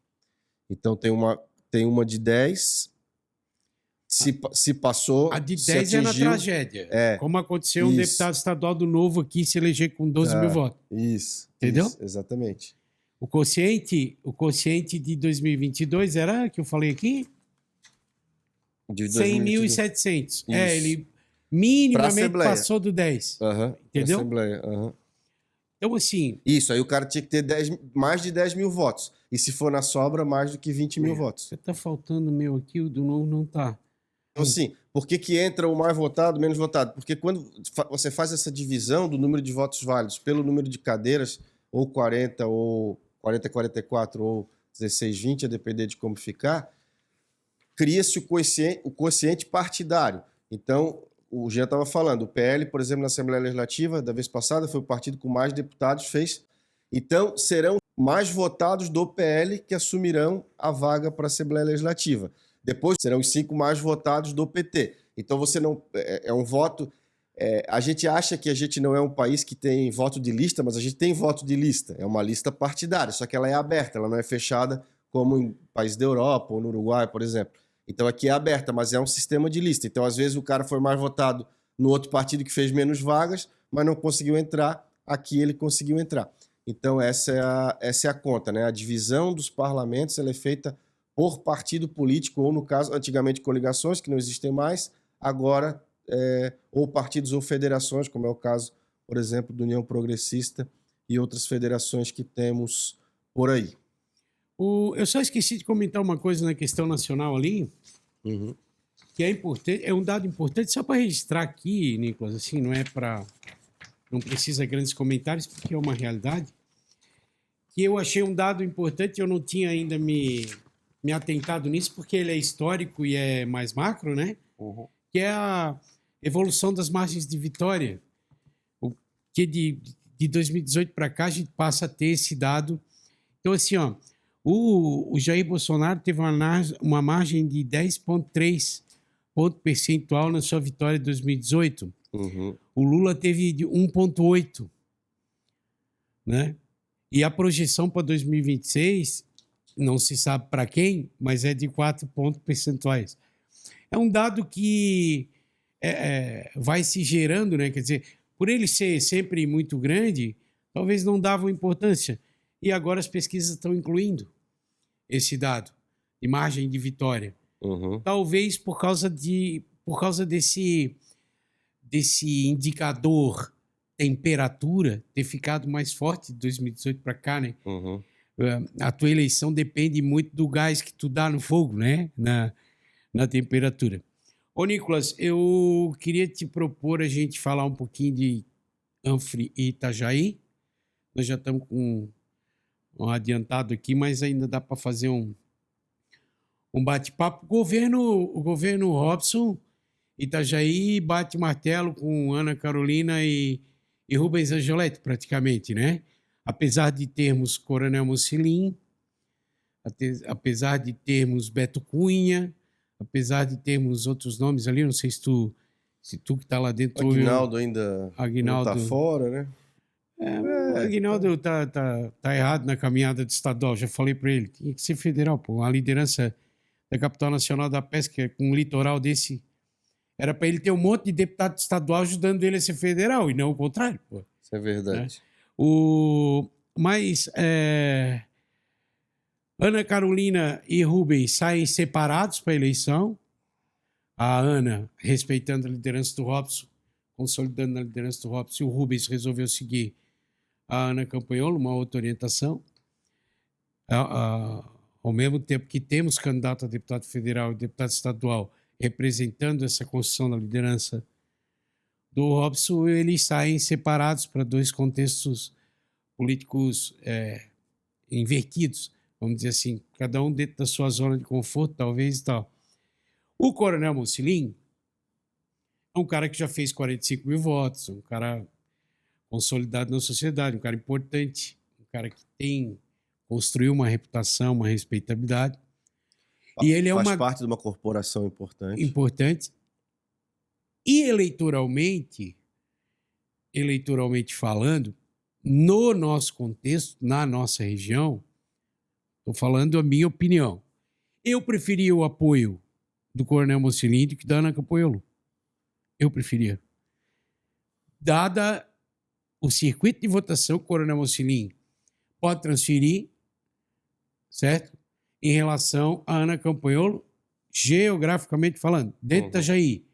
Então, tem uma de 10. Se passou... A de se 10 é na atingiu, tragédia. Como aconteceu um isso. deputado estadual do Novo aqui se eleger com 12 mil votos. Isso. Entendeu? Isso, exatamente. O quociente de 2022 era, que eu falei aqui? De 2022. 100.700. Ele minimamente Assembleia. passou do 10. Entendeu? Assembleia. Então, assim... Isso, aí o cara tinha que ter mais de 10 mil votos. E se for na sobra, mais do que 20 mil votos. Tá faltando o meu aqui, o do Novo não tá. Então, assim, por que entra o mais votado, menos votado? Porque quando você faz essa divisão do número de votos válidos pelo número de cadeiras, ou 40, ou 40-44, ou 16-20, a depender de como ficar, cria-se o quociente partidário. Então, o Jean estava falando, o PL, por exemplo, na Assembleia Legislativa, da vez passada, foi o partido com mais deputados, fez. Então, serão mais votados do PL que assumirão a vaga para a Assembleia Legislativa. Depois serão os 5 mais votados do PT. Então você não... É um voto... a gente acha que a gente não é um país que tem voto de lista, mas a gente tem voto de lista. É uma lista partidária, só que ela é aberta, ela não é fechada como em países da Europa ou no Uruguai, por exemplo. Então aqui é aberta, mas é um sistema de lista. Então às vezes o cara foi mais votado no outro partido que fez menos vagas, mas não conseguiu entrar. Aqui ele conseguiu entrar. Então essa é a conta, né? A divisão dos parlamentos ela é feita por partido político, ou no caso, antigamente coligações, que não existem mais, agora ou partidos ou federações, como é o caso, por exemplo, do União Progressista e outras federações que temos por aí. Eu só esqueci de comentar uma coisa na questão nacional ali, que é importante, é um dado importante, só para registrar aqui, Nicolas, assim, não precisa grandes comentários, porque é uma realidade, que eu achei um dado importante, eu não tinha ainda me atentado nisso, porque ele é histórico e é mais macro, né? Que é a evolução das margens de vitória. Que de 2018 para cá a gente passa a ter esse dado. Então, assim, o Jair Bolsonaro teve uma margem de 10,3 ponto percentual na sua vitória de 2018. O Lula teve de 1,8, né? E a projeção para 2026, não se sabe para quem, mas é de 4 pontos percentuais. É um dado que vai se gerando, né? Quer dizer, por ele ser sempre muito grande, talvez não davam importância. E agora as pesquisas estão incluindo esse dado de margem de vitória. Talvez por causa desse indicador temperatura ter ficado mais forte de 2018 para cá, né? A tua eleição depende muito do gás que tu dá no fogo, né? Na temperatura. Ô, Nicolas, eu queria te propor a gente falar um pouquinho de Anfre e Itajaí. Nós já estamos com um adiantado aqui, mas ainda dá para fazer um bate-papo. O governo Robson, Itajaí, bate martelo com Ana Carolina e Rubens Angeletti, praticamente, né? Apesar de termos Coronel Mocelin, apesar de termos Beto Cunha, apesar de termos outros nomes ali, não sei se tu que está lá dentro... Aguinaldo ainda não está fora, né? O Aguinaldo tá errado na caminhada de estadual, já falei para ele. Tinha que ser federal, pô. A liderança da capital nacional da pesca com um litoral desse. Era para ele ter um monte de deputado estadual ajudando ele a ser federal, e não o contrário, pô. Isso é verdade. Mas Ana Carolina e Rubens saem separados para a eleição. A Ana, respeitando a liderança do Robson, consolidando a liderança do Robson, e o Rubens resolveu seguir a Ana Campanholo, uma outra orientação. Ao mesmo tempo que temos candidato a deputado federal e deputado estadual representando essa construção da liderança do Robson, eles saem separados para dois contextos políticos invertidos, vamos dizer assim, cada um dentro da sua zona de conforto, talvez e tal. O Coronel Mocilin é um cara que já fez 45 mil votos, um cara consolidado na sociedade, um cara importante, um cara que construiu uma reputação, uma respeitabilidade. E ele Faz parte de uma corporação importante. E eleitoralmente falando, no nosso contexto, na nossa região, estou falando a minha opinião, eu preferia o apoio do Coronel Mocilin do que da Ana Campanholo. Eu preferia. Dada o circuito de votação que o Coronel Mocilin pode transferir, certo? Em relação a Ana Campanholo, geograficamente falando, dentro de Itajaí.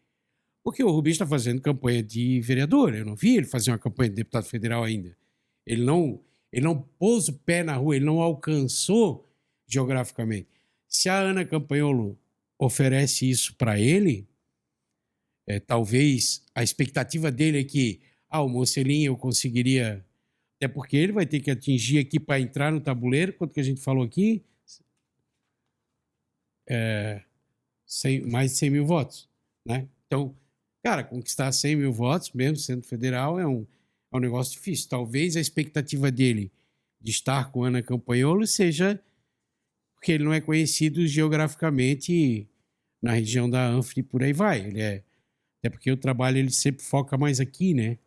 Porque o Rubens está fazendo campanha de vereador, eu não vi ele fazer uma campanha de deputado federal ainda. Ele não pôs o pé na rua, ele não alcançou geograficamente. Se a Ana Campanholo oferece isso para ele, talvez a expectativa dele é que o Mocilin eu conseguiria, até porque ele vai ter que atingir aqui para entrar no tabuleiro, quanto que a gente falou aqui, mais de 100 mil votos, né? Então, cara, conquistar 100 mil votos, mesmo sendo federal, é um negócio difícil. Talvez a expectativa dele de estar com Ana Campanholo seja porque ele não é conhecido geograficamente na região da Anfre e por aí vai. Até porque o trabalho ele sempre foca mais aqui, né?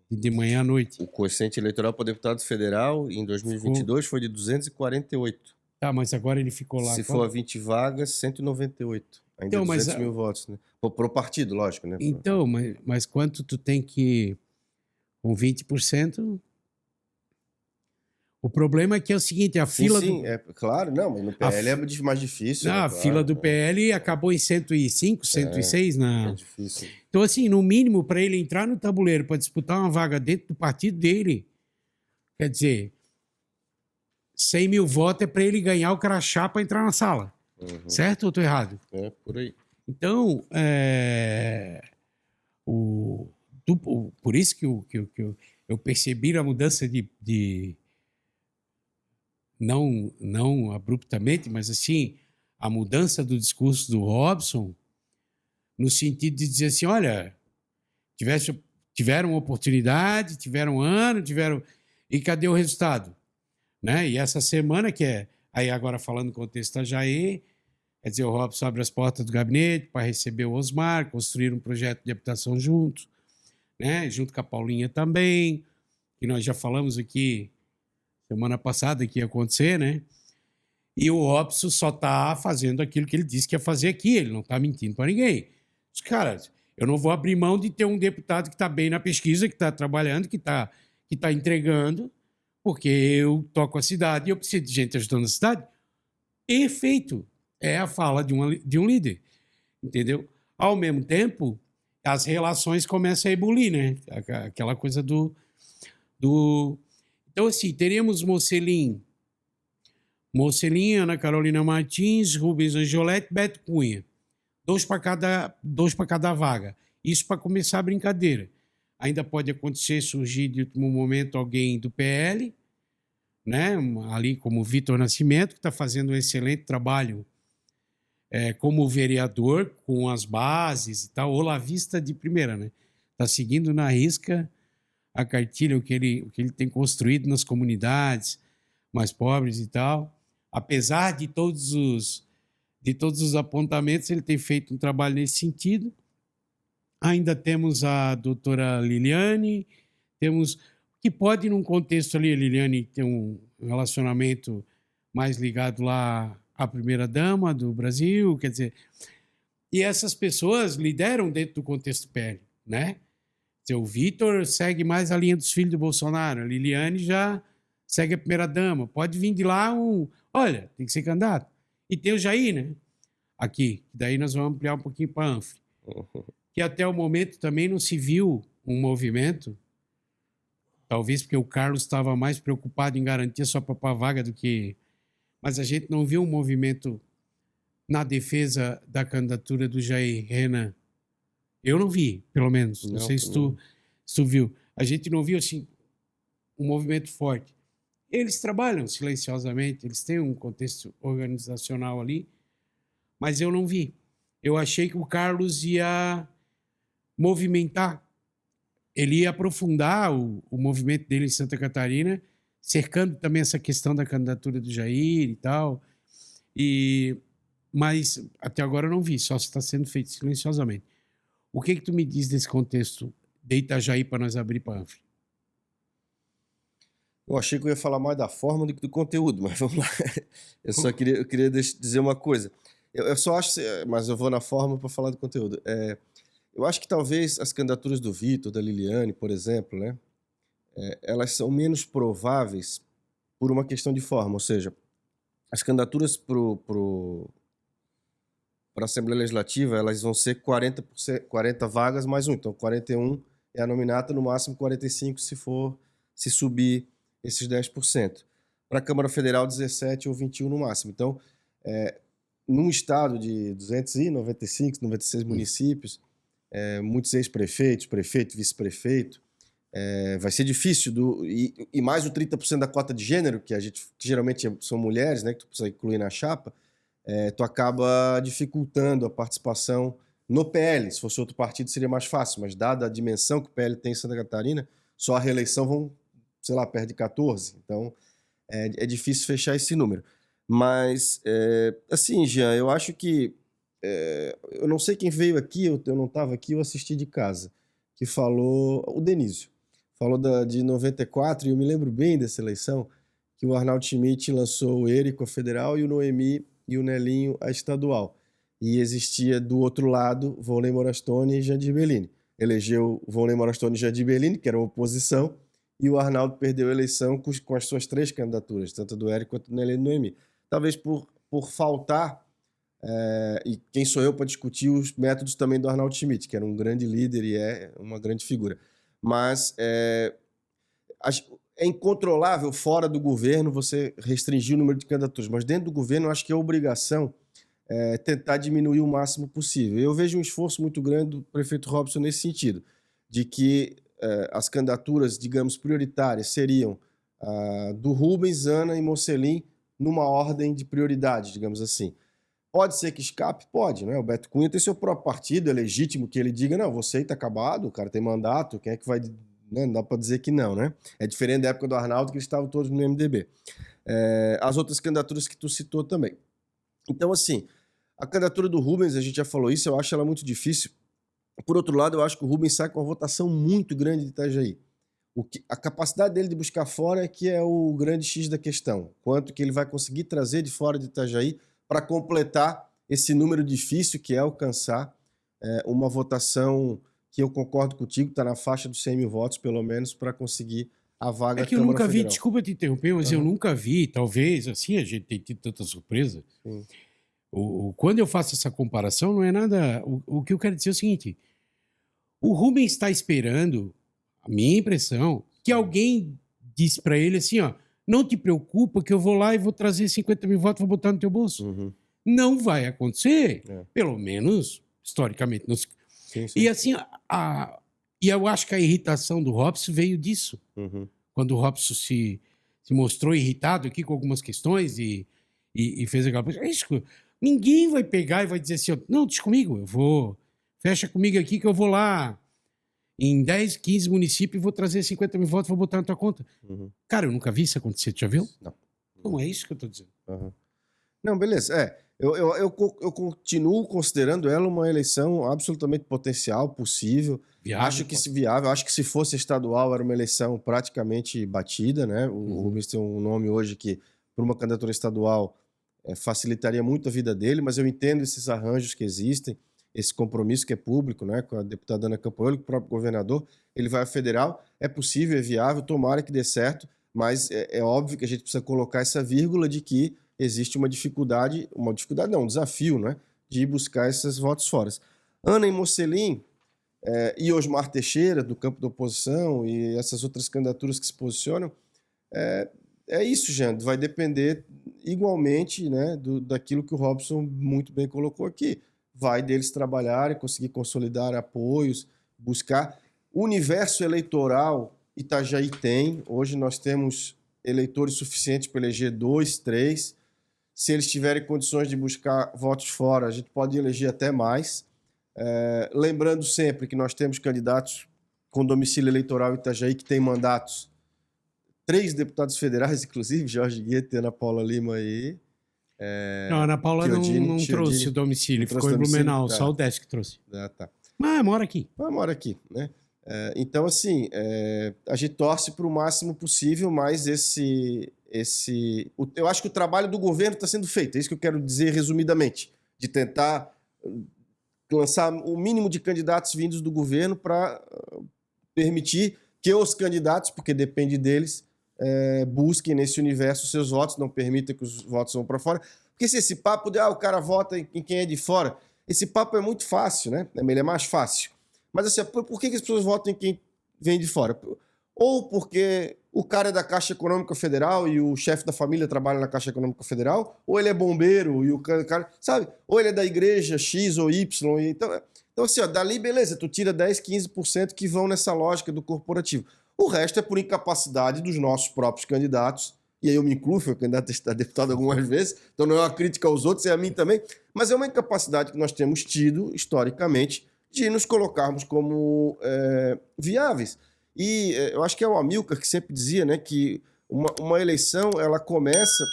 De manhã à noite. O quociente eleitoral para deputado federal em 2022 foi de 248. Tá, mas agora ele ficou lá. Se for a 20 vagas, 198. Ainda então, 200 mil votos, né? Pro partido, lógico, né? Então, mas quanto tu tem que... Com 20%... O problema é que é o seguinte, a fila... Sim, claro, não, mas no PL é mais difícil. Não, a fila do PL acabou em 105, 106 É difícil. Então, assim, no mínimo, para ele entrar no tabuleiro, para disputar uma vaga dentro do partido dele, quer dizer, 100 mil votos é para ele ganhar o crachá para entrar na sala. Certo ou estou errado? Por aí. Então, por isso que eu percebi a mudança de não abruptamente, mas assim, a mudança do discurso do Robson, no sentido de dizer assim, olha, tiveram oportunidade, tiveram ano, e cadê o resultado? Né? E essa semana aí agora falando no contexto Itajaí, quer dizer, o Robson abre as portas do gabinete para receber o Osmar, construir um projeto de habitação juntos, né? Junto com a Paulinha também, que nós já falamos aqui semana passada que ia acontecer, né? E o Robson só está fazendo aquilo que ele disse que ia fazer aqui, ele não está mentindo para ninguém. Os caras, eu não vou abrir mão de ter um deputado que está bem na pesquisa, que está trabalhando, que tá entregando, porque eu toco a cidade e eu preciso de gente ajudando a cidade. Perfeito. É a fala de um líder, entendeu? Ao mesmo tempo, as relações começam a ebulir, né? Aquela coisa do... Então, assim, teríamos Mocilin, Ana Carolina Martins, Rubens Angioletti, Beto Cunha. Dois para cada vaga. Isso para começar a brincadeira. Ainda pode acontecer, surgir de último momento alguém do PL, né? Ali como Vitor Nascimento, que está fazendo um excelente trabalho como vereador, com as bases e tal, olavista de primeira, né? Está seguindo na risca a cartilha, o que ele tem construído nas comunidades mais pobres e tal. Apesar de todos os apontamentos, ele tem feito um trabalho nesse sentido. Ainda temos a doutora Liliane, que pode, num contexto ali, a Liliane tem um relacionamento mais ligado lá à primeira-dama do Brasil, quer dizer... E essas pessoas lideram dentro do contexto PL, né? O Vitor segue mais a linha dos filhos do Bolsonaro, a Liliane já segue a primeira-dama. Pode vir de lá olha, tem que ser candidato. E tem o Jair, né? Aqui. Daí nós vamos ampliar um pouquinho para a Anfre. Que até o momento também não se viu um movimento, talvez porque o Carlos estava mais preocupado em garantir a sua própria vaga do que... Mas a gente não viu um movimento na defesa da candidatura do Jair, Renan. Eu não vi, pelo menos. Não sei se tu viu. A gente não viu, assim, um movimento forte. Eles trabalham silenciosamente, eles têm um contexto organizacional ali, mas eu não vi. Eu achei que o Carlos ia movimentar, ele ia aprofundar o movimento dele em Santa Catarina, cercando também essa questão da candidatura do Jair e tal. Mas até agora eu não vi, só está sendo feito silenciosamente. O que tu me diz desse contexto de Itajaí para nós abrir para a Anfre? Eu achei que eu ia falar mais da forma do que do conteúdo, mas vamos lá. Eu queria dizer uma coisa. Eu só acho, mas eu vou na forma para falar do conteúdo. Eu acho que talvez as candidaturas do Vitor, da Liliane, por exemplo, né, elas são menos prováveis por uma questão de forma, ou seja, as candidaturas para a Assembleia Legislativa, elas vão ser 40 vagas mais um, então 41 é a nominata, no máximo 45 se subir esses 10%. Para a Câmara Federal, 17 ou 21 no máximo. Então, num estado de 295, 96 municípios, muitos ex-prefeitos, prefeito, vice-prefeito, vai ser difícil, e mais o 30% da cota de gênero, que geralmente são mulheres, né, que tu precisa incluir na chapa, tu acaba dificultando a participação no PL. Se fosse outro partido seria mais fácil, mas dada a dimensão que o PL tem em Santa Catarina, só a reeleição vão, sei lá, perto de 14. Então, é difícil fechar esse número. Mas, assim, Jean, eu acho que... eu não sei quem veio aqui, eu não estava aqui, eu assisti de casa, que falou... O Denísio. Falou de 94, e eu me lembro bem dessa eleição, que o Arnaldo Schmidt lançou o Érico, a federal, e o Noemi e o Nelinho, a estadual. E existia do outro lado Volney Morastone e Jandir Bellini. Elegeu Volney Morastone e Jandir Bellini, que era uma oposição, e o Arnaldo perdeu a eleição com as suas 3 candidaturas, tanto do Érico quanto do Nelinho e do Noemi. Talvez por faltar, e quem sou eu para discutir os métodos também do Arnaldo Schmidt, que era um grande líder e é uma grande figura. Mas é incontrolável fora do governo você restringir o número de candidaturas, mas dentro do governo eu acho que é obrigação tentar diminuir o máximo possível. Eu vejo um esforço muito grande do prefeito Robson nesse sentido, de que as candidaturas, digamos, prioritárias seriam do Rubens, Ana e Mocelin numa ordem de prioridade, digamos assim. Pode ser que escape? Pode, né? O Beto Cunha tem seu próprio partido, é legítimo que ele diga, não, você está acabado, o cara tem mandato, quem é que vai... Né? Não dá para dizer que não, né? É diferente da época do Arnaldo, que eles estavam todos no MDB. As outras candidaturas que tu citou também. Então, assim, a candidatura do Rubens, a gente já falou isso, eu acho ela muito difícil. Por outro lado, eu acho que o Rubens sai com uma votação muito grande de Itajaí. A capacidade dele de buscar fora é que é o grande X da questão. Quanto que ele vai conseguir trazer de fora de Itajaí para completar esse número difícil que é alcançar uma votação que eu concordo contigo, está na faixa dos 100 mil votos, pelo menos, para conseguir a vaga da Câmara Federal. É que eu nunca vi, desculpa te interromper, mas eu nunca vi, talvez, assim, a gente tem tido tanta surpresa. Sim. Quando eu faço essa comparação, não é nada... O que eu quero dizer é o seguinte, o Rubens está esperando, a minha impressão, que alguém disse para ele assim, ó, não te preocupa que eu vou lá e vou trazer 50 mil votos e vou botar no teu bolso. Uhum. Não vai acontecer, pelo menos, historicamente. Sim. E assim, e eu acho que a irritação do Robson veio disso. Uhum. Quando o Robson se mostrou irritado aqui com algumas questões e fez aquela coisa. Ninguém vai pegar e vai dizer assim, não, deixa comigo, fecha comigo aqui que eu vou lá em 10, 15 municípios e vou trazer 50 mil votos e vou botar na tua conta. Uhum. Cara, eu nunca vi isso acontecer, tu já viu? Não. Não é isso que eu tô dizendo. Uhum. Não, beleza. Eu continuo considerando ela uma eleição absolutamente potencial, possível. Viável. Acho que se fosse estadual era uma eleição praticamente batida, né? O Rubens tem um nome hoje que, por uma candidatura estadual, facilitaria muito a vida dele, mas eu entendo esses arranjos que existem, esse compromisso que é público, né? Com a deputada Ana Campoelo, com o próprio governador. Ele vai ao federal, é possível, é viável, tomara que dê certo, mas é óbvio que a gente precisa colocar essa vírgula de que existe um desafio, né, de buscar esses votos fora. Ana Mocelin e Osmar Teixeira, do campo da oposição, e essas outras candidaturas que se posicionam, é isso, Jean, vai depender igualmente, né, daquilo que o Robson muito bem colocou aqui. Vai deles trabalharem, conseguir consolidar apoios, buscar. O universo eleitoral Itajaí tem. Hoje nós temos eleitores suficientes para eleger 2, 3. Se eles tiverem condições de buscar votos fora, a gente pode eleger até mais. Lembrando sempre que nós temos candidatos com domicílio eleitoral em Itajaí que têm mandatos. 3 deputados federais, inclusive, Jorge Gueto e Ana Paula Lima aí. Não, a Ana Paula não trouxe o domicílio, ficou em Blumenau, só o Décio que trouxe. Tá. Mas mora aqui. Né? Então, assim, a gente torce para o máximo possível, mas eu acho que o trabalho do governo está sendo feito, é isso que eu quero dizer resumidamente, de tentar lançar o mínimo de candidatos vindos do governo para permitir que os candidatos, porque depende deles, busquem nesse universo seus votos, não permitam que os votos vão para fora. Porque se esse papo de o cara vota em quem é de fora, esse papo é muito fácil, né? Ele é mais fácil. Mas assim, por que as pessoas votam em quem vem de fora? Ou porque o cara é da Caixa Econômica Federal e o chefe da família trabalha na Caixa Econômica Federal, ou ele é bombeiro e o cara, sabe? Ou ele é da igreja X ou Y. Então assim, dali beleza, tu tira 10, 15% que vão nessa lógica do corporativo. O resto é por incapacidade dos nossos próprios candidatos, e aí eu me incluo, fui candidato a deputado algumas vezes, então não é uma crítica aos outros, é a mim também, mas é uma incapacidade que nós temos tido, historicamente, de nos colocarmos como viáveis. E eu acho que é o Amilcar que sempre dizia, né, que uma eleição ela começa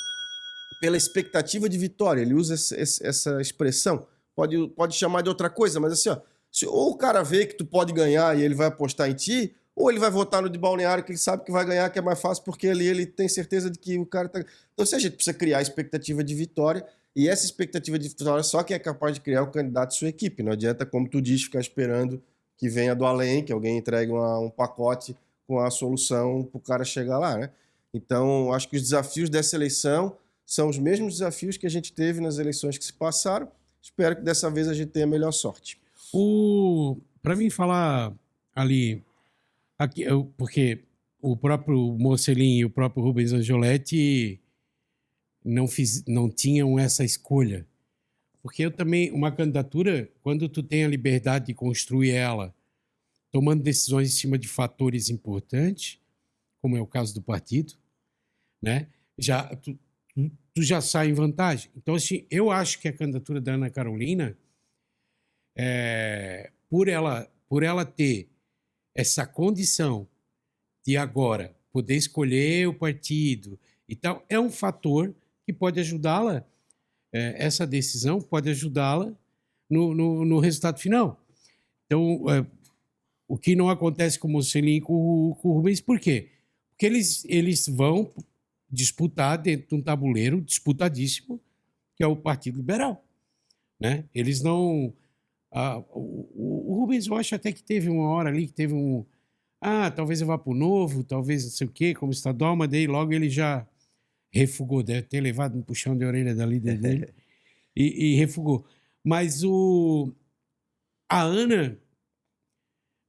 pela expectativa de vitória. Ele usa essa expressão. Pode chamar de outra coisa, mas assim, ou o cara vê que tu pode ganhar e ele vai apostar em ti, ou ele vai votar no de Balneário que ele sabe que vai ganhar, que é mais fácil, porque ali ele tem certeza de que o cara tá... Então, a gente precisa criar a expectativa de vitória, e essa expectativa de vitória só quem é capaz de criar é o candidato e sua equipe. Não adianta, como tu diz, ficar esperando que venha do além, que alguém entregue um pacote com a solução para o cara chegar lá, né? Então, acho que os desafios dessa eleição são os mesmos desafios que a gente teve nas eleições que se passaram. Espero que dessa vez a gente tenha a melhor sorte. Para mim falar ali, aqui, porque o próprio Mocelin e o próprio Rubens Angioletti não tinham essa escolha. Porque eu também, uma candidatura, quando tu tem a liberdade de construir ela, tomando decisões em cima de fatores importantes, como é o caso do partido, né? Tu já sai em vantagem. Então, assim, eu acho que a candidatura da Ana Carolina, por ela ter essa condição de agora poder escolher o partido e tal, é um fator que pode ajudá-la, essa decisão pode ajudá-la no resultado final. Então, o que não acontece com o Mocelin e com o Rubens, por quê? Porque eles vão disputar dentro de um tabuleiro disputadíssimo, que é o Partido Liberal, né? Eles não... o Rubens, eu acho até que teve uma hora ali que teve talvez eu vá para o Novo, talvez não sei o quê, como estadual, mas daí logo ele já refugou, deve ter levado um puxão de orelha da líder dele e refugou. Mas a Ana,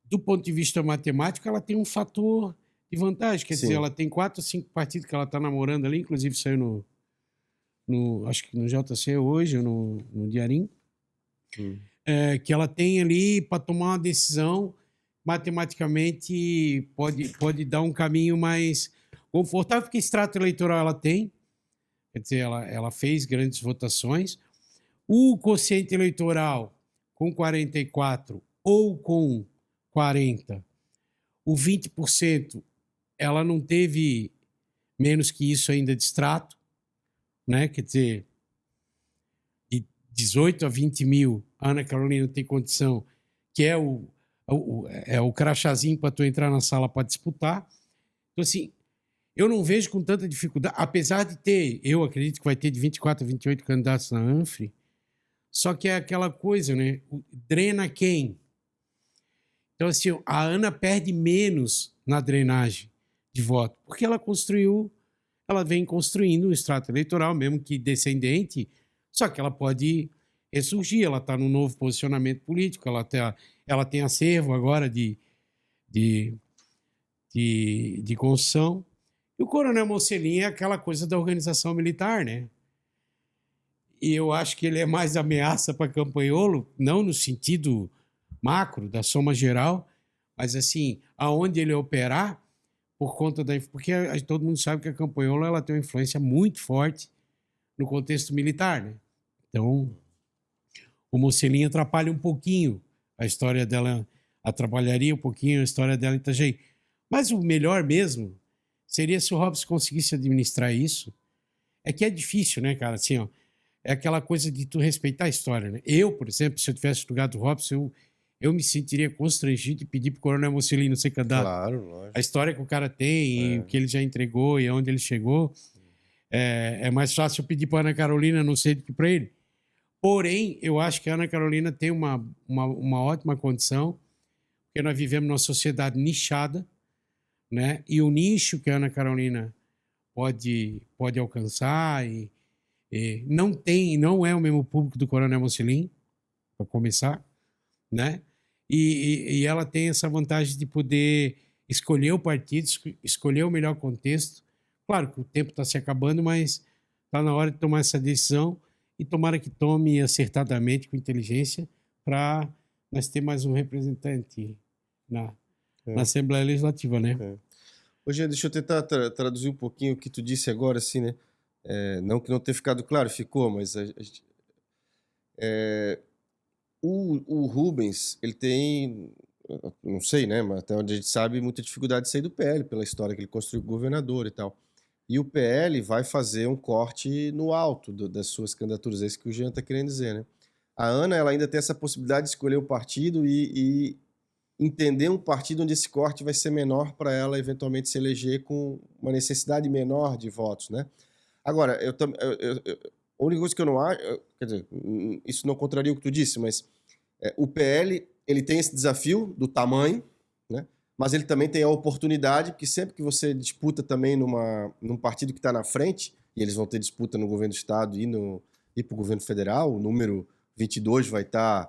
do ponto de vista matemático, ela tem um fator de vantagem, quer dizer, ela tem 4 ou 5 partidos que ela está namorando ali, inclusive saiu acho que no JC hoje, ou no Diarim, que ela tem ali para tomar uma decisão, matematicamente pode dar um caminho mais confortável, porque extrato eleitoral ela tem, quer dizer, ela fez grandes votações. O quociente eleitoral com 44 ou com 40, o 20%, ela não teve menos que isso ainda de extrato, né? Quer dizer, 18 a 20 mil, a Ana Carolina tem condição, que é o crachazinho para tu entrar na sala para disputar. Então, assim, eu não vejo com tanta dificuldade, apesar de ter, eu acredito que vai ter de 24 a 28 candidatos na Anfre, só que é aquela coisa, né? Drena quem? Então, assim, a Ana perde menos na drenagem de voto, porque ela vem construindo um extrato eleitoral, mesmo que descendente, só que ela pode ressurgir, ela está num novo posicionamento político, ela tem acervo agora de construção. E o Coronel Mocelin é aquela coisa da organização militar, né? E eu acho que ele é mais ameaça para Campanholo, não no sentido macro, da soma geral, mas assim, aonde ele operar, por conta da... Porque todo mundo sabe que a Campanholo ela tem uma influência muito forte no contexto militar, né? Então, o Mocelin atrapalha um pouquinho a história dela, atrapalharia um pouquinho a história dela em Itajaí. Mas o melhor mesmo seria se o Robson conseguisse administrar isso. É que é difícil, né, cara? Assim, ó, é aquela coisa de tu respeitar a história, né? Eu, por exemplo, se eu tivesse no lugar do Robson, eu me sentiria constrangido de pedir pro Coronel Mocelin não ser candidato. Claro, lógico. A história que o cara tem, o que ele já entregou e aonde ele chegou, é mais fácil eu pedir para Ana Carolina não ser do que para ele. Porém, eu acho que a Ana Carolina tem uma ótima condição, porque nós vivemos numa sociedade nichada, né? E o nicho que a Ana Carolina pode alcançar não é o mesmo público do Coronel Mocelin, para começar, né? E ela tem essa vantagem de poder escolher o partido, escolher o melhor contexto. Claro que o tempo está se acabando, mas está na hora de tomar essa decisão e tomara que tome acertadamente, com inteligência, para nós ter mais um representante na Assembleia Legislativa, né? Hoje, deixa eu tentar traduzir um pouquinho o que tu disse agora, assim, né? Não que não tenha ficado claro, ficou, mas o Rubens, ele tem, não sei, né? Mas até onde a gente sabe, muita dificuldade de sair do PL, pela história que ele construiu com o governador e tal. E o PL vai fazer um corte no alto das suas candidaturas, é isso que o Jean está querendo dizer, né? A Ana, ela ainda tem essa possibilidade de escolher o partido e entender um partido onde esse corte vai ser menor para ela eventualmente se eleger com uma necessidade menor de votos, né? Agora, a única coisa que eu não acho, quer dizer, isso não contraria o que tu disse, mas o PL, ele tem esse desafio do tamanho, né? Mas ele também tem a oportunidade, porque sempre que você disputa também num partido que está na frente, e eles vão ter disputa no governo do estado e para o governo federal, o número 22 vai estar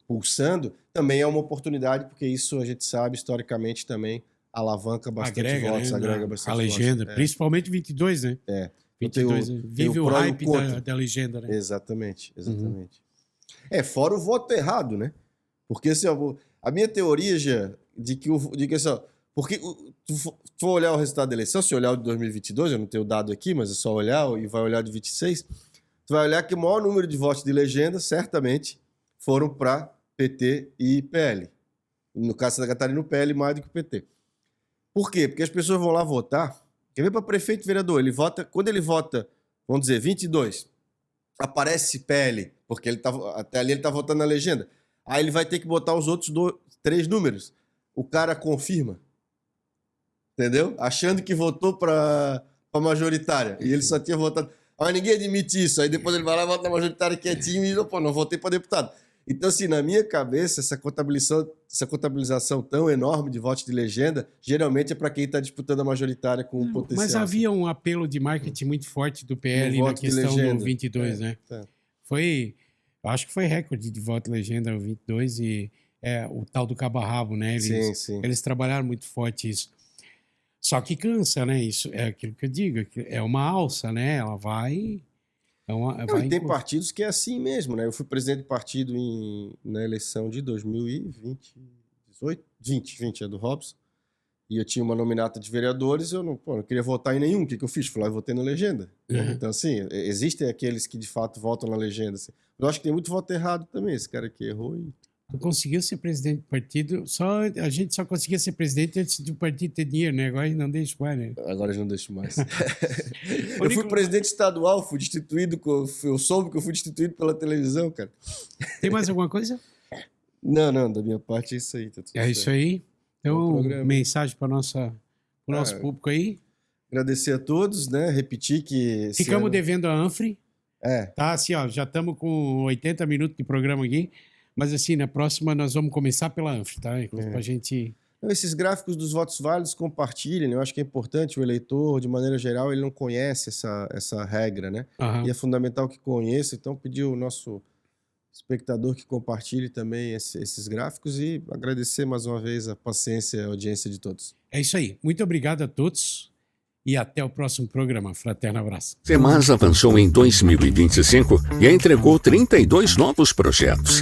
pulsando, também é uma oportunidade, porque isso a gente sabe, historicamente, também alavanca bastante votos, né? Agrega bastante a legenda, votos. principalmente 22, né? 22, vive o hype da legenda, né? Exatamente. Fora o voto errado, né? Porque assim, a minha teoria, já, de que assim, porque tu for olhar o resultado da eleição, se olhar o de 2022, eu não tenho o dado aqui, mas é só olhar, e vai olhar de 26, tu vai olhar que o maior número de votos de legenda, certamente, foram para PT e PL. No caso da Catarina, o PL mais do que o PT. Por quê? Porque as pessoas vão lá votar. Quer ver para prefeito e vereador? Ele vota, quando ele vota, vamos dizer, 22, aparece PL, porque até ali ele está votando na legenda. Aí ele vai ter que botar os outros 3 números. O cara confirma. Entendeu? Achando que votou para majoritária. E ele só tinha votado. Mas ninguém admite isso. Aí depois ele vai lá e vota na majoritária quietinho e não votei para deputado. Então, assim, na minha cabeça, essa contabilização tão enorme de votos de legenda, geralmente é para quem está disputando a majoritária com o potencial. Mas havia um apelo de marketing muito forte do PL na questão do 22, né? Acho que foi recorde de voto legenda o 22 e o tal do cabo a rabo, né? Eles trabalharam muito forte isso. Só que cansa, né? Isso é aquilo que eu digo, é uma alça, né? Ela vai... E tem partidos que é assim mesmo, né? Eu fui presidente de partido na eleição de 2020, 20, é do Robson, e eu tinha uma nominata de vereadores, eu não queria votar em nenhum. O que eu fiz? Fui lá e votei na legenda. Então, assim, existem aqueles que de fato votam na legenda. Assim. Eu acho que tem muito voto errado também, esse cara que errou. Tu conseguiu ser presidente do partido, a gente só conseguia ser presidente antes do partido ter dinheiro, né? Agora não deixa mais, né? Agora eu não deixo mais. Eu fui presidente estadual, fui destituído, eu soube que eu fui destituído pela televisão, cara. Tem mais alguma coisa? Não, da minha parte é isso aí. Tá tudo certo. Isso aí. Então, mensagem para o nosso público aí. Agradecer a todos, né? Repetir que... Ficamos devendo a Anfre. Tá, assim, ó, já estamos com 80 minutos de programa aqui. Mas assim, na próxima nós vamos começar pela Anfre, tá? Pra gente... Esses gráficos dos votos válidos, compartilhem. Eu acho que é importante o eleitor, de maneira geral, ele não conhece essa regra, né? E é fundamental que conheça. Então, pedir ao nosso espectador que compartilhe também esses gráficos e agradecer mais uma vez a paciência e a audiência de todos. É isso aí. Muito obrigado a todos. E até o próximo programa. Fraterno abraço. Semasa avançou em 2025 e entregou 32 novos projetos.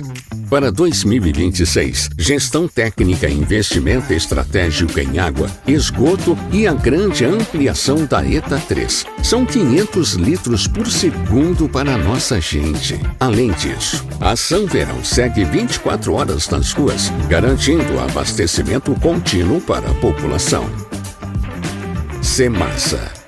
Para 2026, gestão técnica, investimento estratégico em água, esgoto e a grande ampliação da ETA 3. São 500 litros por segundo para a nossa gente. Além disso, a Ação Verão segue 24 horas nas ruas, garantindo abastecimento contínuo para a população. Semasa.